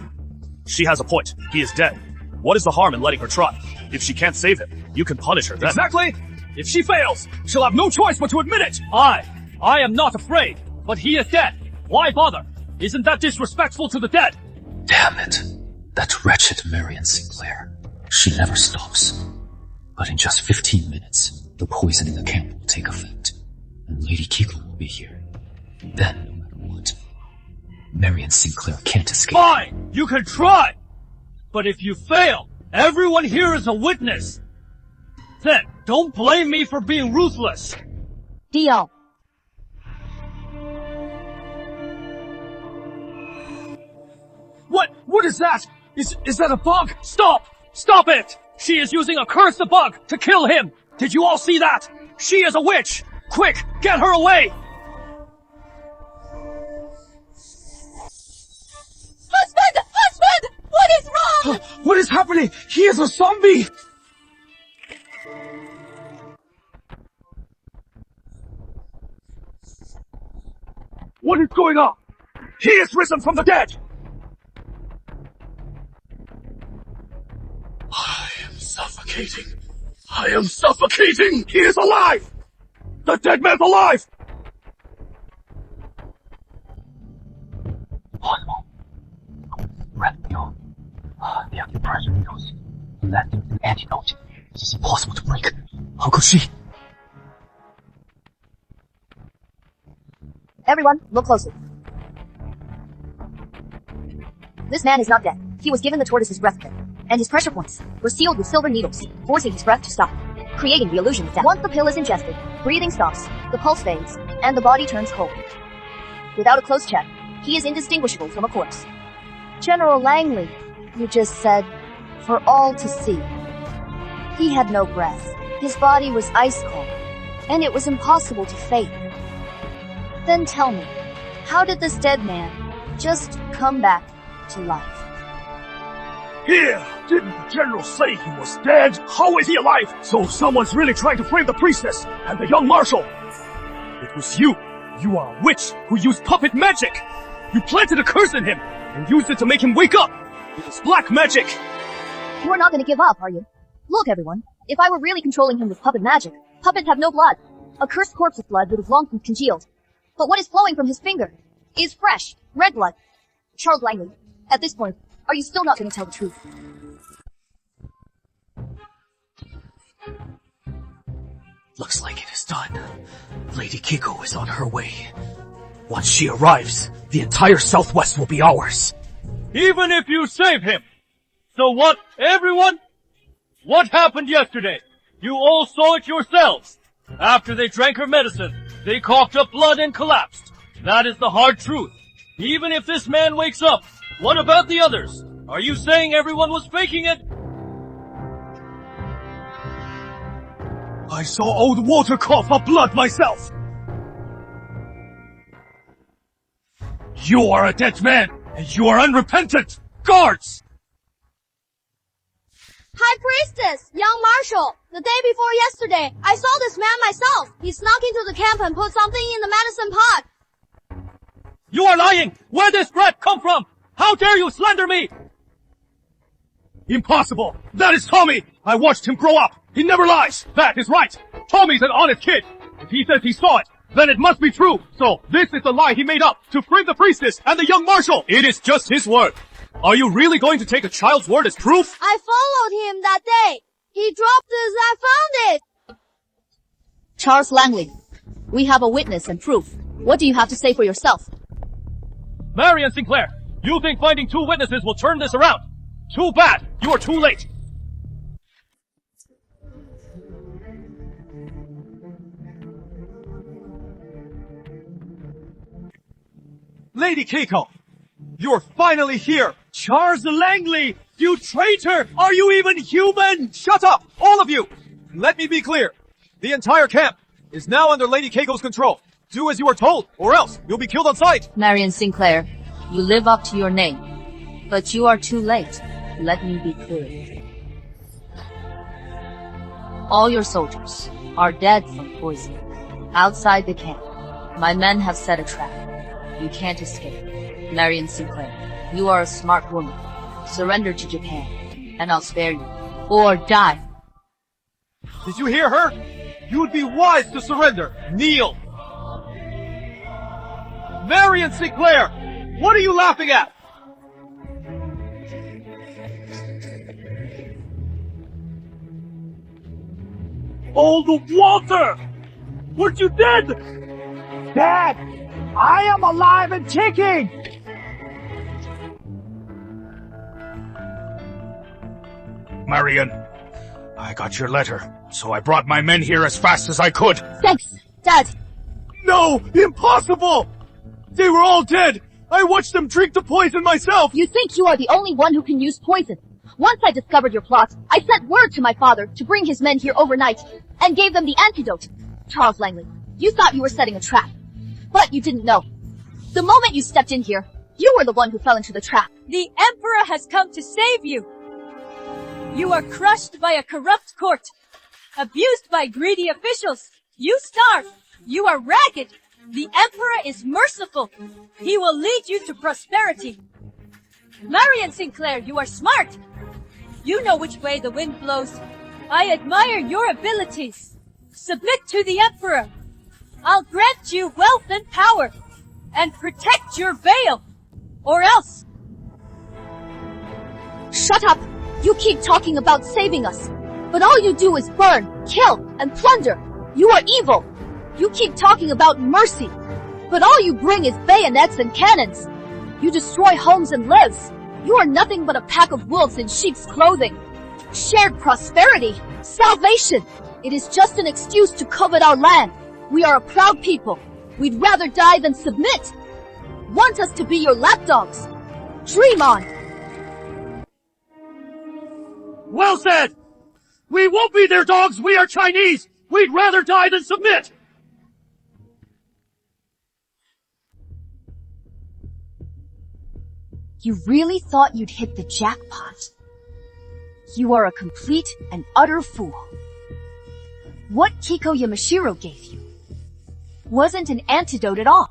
she has a point. He is dead. What is the harm in letting her try? If she can't save him, you can punish her then. Exactly! If she fails, she'll have no choice but to admit it! I am not afraid, but he is dead. Why bother? Isn't that disrespectful to the dead? Damn it. That wretched Marion Sinclair. She never stops. But in just 15 minutes, the poison in the camp will take effect, and Lady Kiko will be here. Then, no matter what, Marion Sinclair can't escape. Fine! You can try! But if you fail, everyone here is a witness! Then, don't blame me for being ruthless! Dio. What is that? Is that a bug? Stop! Stop it! She is using a curse bug to kill him! Did you all see that? She is a witch! Quick, get her away! Husband! What is wrong? What is happening? He is a zombie! What is going on? He is risen from the dead! I am suffocating. I am suffocating! He is alive! The dead man's alive! Possible. Retinol. The acupressure needles. Left them an antidote. It is impossible to break. How could she? Everyone, look closely. This man is not dead. He was given the tortoise's breath pill, and his pressure points were sealed with silver needles, forcing his breath to stop, creating the illusion of death. Once the pill is ingested, breathing stops, the pulse fades, and the body turns cold. Without a close check, he is indistinguishable from a corpse. General Langley, you just said, for all to see. He had no breath. His body was ice cold, and it was impossible to fake. Then tell me, how did this dead man just come back to life? Here! Didn't the general say he was dead? How is he alive? So someone's really trying to frame the priestess and the young marshal. It was you. You are a witch who used puppet magic. You planted a curse in him and used it to make him wake up. It was black magic. You are not going to give up, are you? Look, everyone. If I were really controlling him with puppet magic, puppets have no blood. A cursed corpse's blood would have long since congealed. But what is flowing from his finger is fresh, red blood. Charles Langley, at this point, are you still not going to tell the truth? Looks like it is done. Lady Kiko is on her way. Once she arrives, the entire Southwest will be ours. Even if you save him! So what, everyone? What happened yesterday? You all saw it yourselves. After they drank her medicine, they coughed up blood and collapsed. That is the hard truth. Even if this man wakes up, what about the others? Are you saying everyone was faking it? I saw old water cough up blood myself. You are a dead man, and you are unrepentant! Guards! High Priestess! Young Marshal! The day before yesterday, I saw this man myself. He snuck into the camp and put something in the medicine pot. You are lying! Where did this threat come from? How dare you slander me? Impossible! That is Tommy! I watched him grow up! He never lies! That is right! Tommy's an honest kid! If he says he saw it, then it must be true! So, this is the lie he made up to frame the priestess and the young marshal! It is just his word! Are you really going to take a child's word as proof? I followed him that day. He dropped this. I found it. Charles Langley, we have a witness and proof. What do you have to say for yourself? Marion Sinclair, you think finding 2 witnesses will turn this around? Too bad! You are too late! Lady Keiko! You're finally here! Charles Langley! You traitor! Are you even human? Shut up! All of you! Let me be clear. The entire camp is now under Lady Keiko's control. Do as you are told, or else you'll be killed on sight! Marion Sinclair, you live up to your name. But you are too late. Let me be clear. All your soldiers are dead from poison. Outside the camp, my men have set a trap. You can't escape. Marion Sinclair, you are a smart woman. Surrender to Japan, and I'll spare you. Or die. Did you hear her? You would be wise to surrender. Kneel! Marion Sinclair! What are you laughing at? Old Walter! Weren't you dead? Dad! I am alive and kicking! Marion, I got your letter, so I brought my men here as fast as I could. Thanks, Dad. No! Impossible! They were all dead! I watched them drink the poison myself! You think you are the only one who can use poison. Once I discovered your plot, I sent word to my father to bring his men here overnight, and gave them the antidote. Charles Langley, you thought you were setting a trap. But you didn't know. The moment you stepped in here, you were the one who fell into the trap. The Emperor has come to save you. You are crushed by a corrupt court, abused by greedy officials. You starve. You are ragged. The Emperor is merciful. He will lead you to prosperity. Marion Sinclair, you are smart. You know which way the wind blows. I admire your abilities. Submit to the Emperor. I'll grant you wealth and power, and protect your veil, or else. Shut up! You keep talking about saving us, but all you do is burn, kill, and plunder. You are evil. You keep talking about mercy, but all you bring is bayonets and cannons. You destroy homes and lives. You are nothing but a pack of wolves in sheep's clothing. Shared prosperity, salvation. It is just an excuse to covet our land. We are a proud people. We'd rather die than submit. Want us to be your lapdogs? Dream on. Well said! We won't be their dogs, we are Chinese! We'd rather die than submit! You really thought you'd hit the jackpot. You are a complete and utter fool. What Keiko Yamashiro gave you wasn't an antidote at all.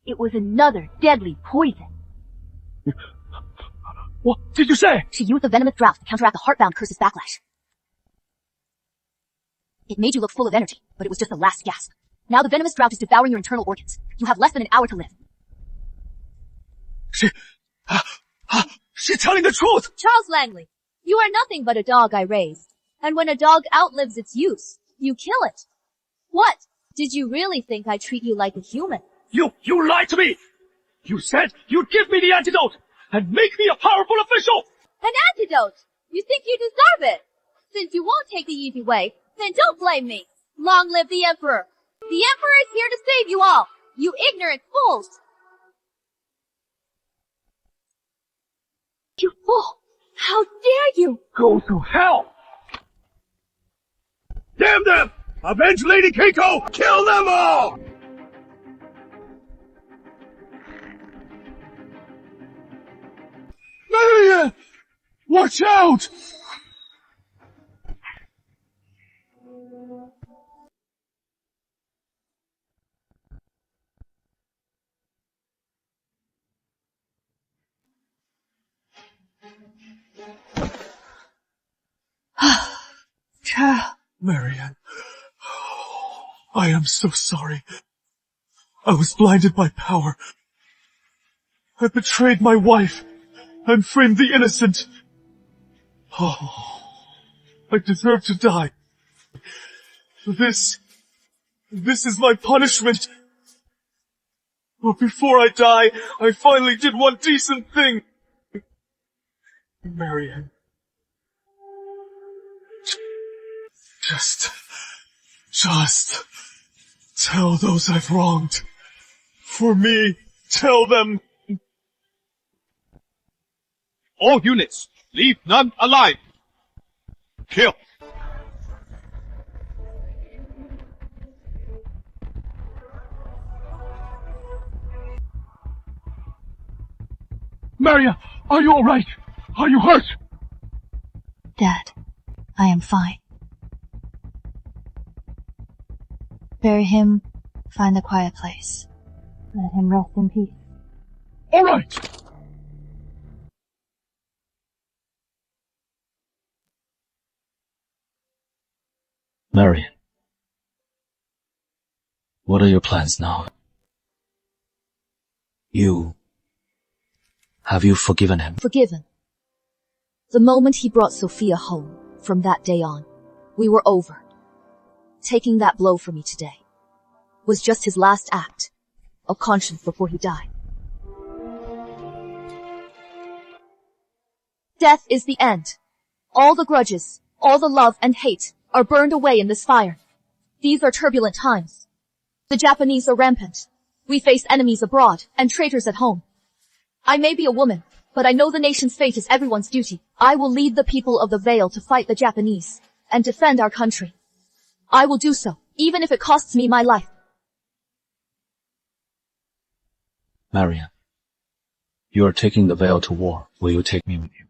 It was another deadly poison. What did you say? She used the venomous drought to counteract the heartbound curse's backlash. It made you look full of energy, but it was just the last gasp. Now the venomous drought is devouring your internal organs. You have less than an hour to live. She's telling the truth! Charles Langley, you are nothing but a dog I raised. And when a dog outlives its use, you kill it. What? Did you really think I treat you like a human? You lied to me! You said you'd give me the antidote and make me a powerful official! An antidote? You think you deserve it? Since you won't take the easy way, then don't blame me. Long live the Emperor. The Emperor is here to save you all, you ignorant fools. You fool! How dare you! Go to hell! Damn them! Avenge Lady Keiko! Kill them all! Marion! Watch out! Charles. Marion. I am so sorry. I was blinded by power. I betrayed my wife and framed the innocent. Oh, I deserve to die. This is my punishment. But before I die, I finally did one decent thing. Marianne. Just tell those I've wronged. For me, tell them. All units, leave none alive. Kill. Maria, are you alright? Are you hurt? Dad, I am fine. Bury him, find a quiet place. Let him rest in peace. Alright! Marion, what are your plans now? Have you forgiven him? Forgiven. The moment he brought Sophia home, from that day on, we were over. Taking that blow for me today was just his last act of conscience before he died. Death is the end. All the grudges, all the love and hate are burned away in this fire. These are turbulent times. The Japanese are rampant. We face enemies abroad and traitors at home. I may be a woman, but I know the nation's fate is everyone's duty. I will lead the people of the Vale to fight the Japanese and defend our country. I will do so, even if it costs me my life. Marion, you are taking the Vale to war. Will you take me with you?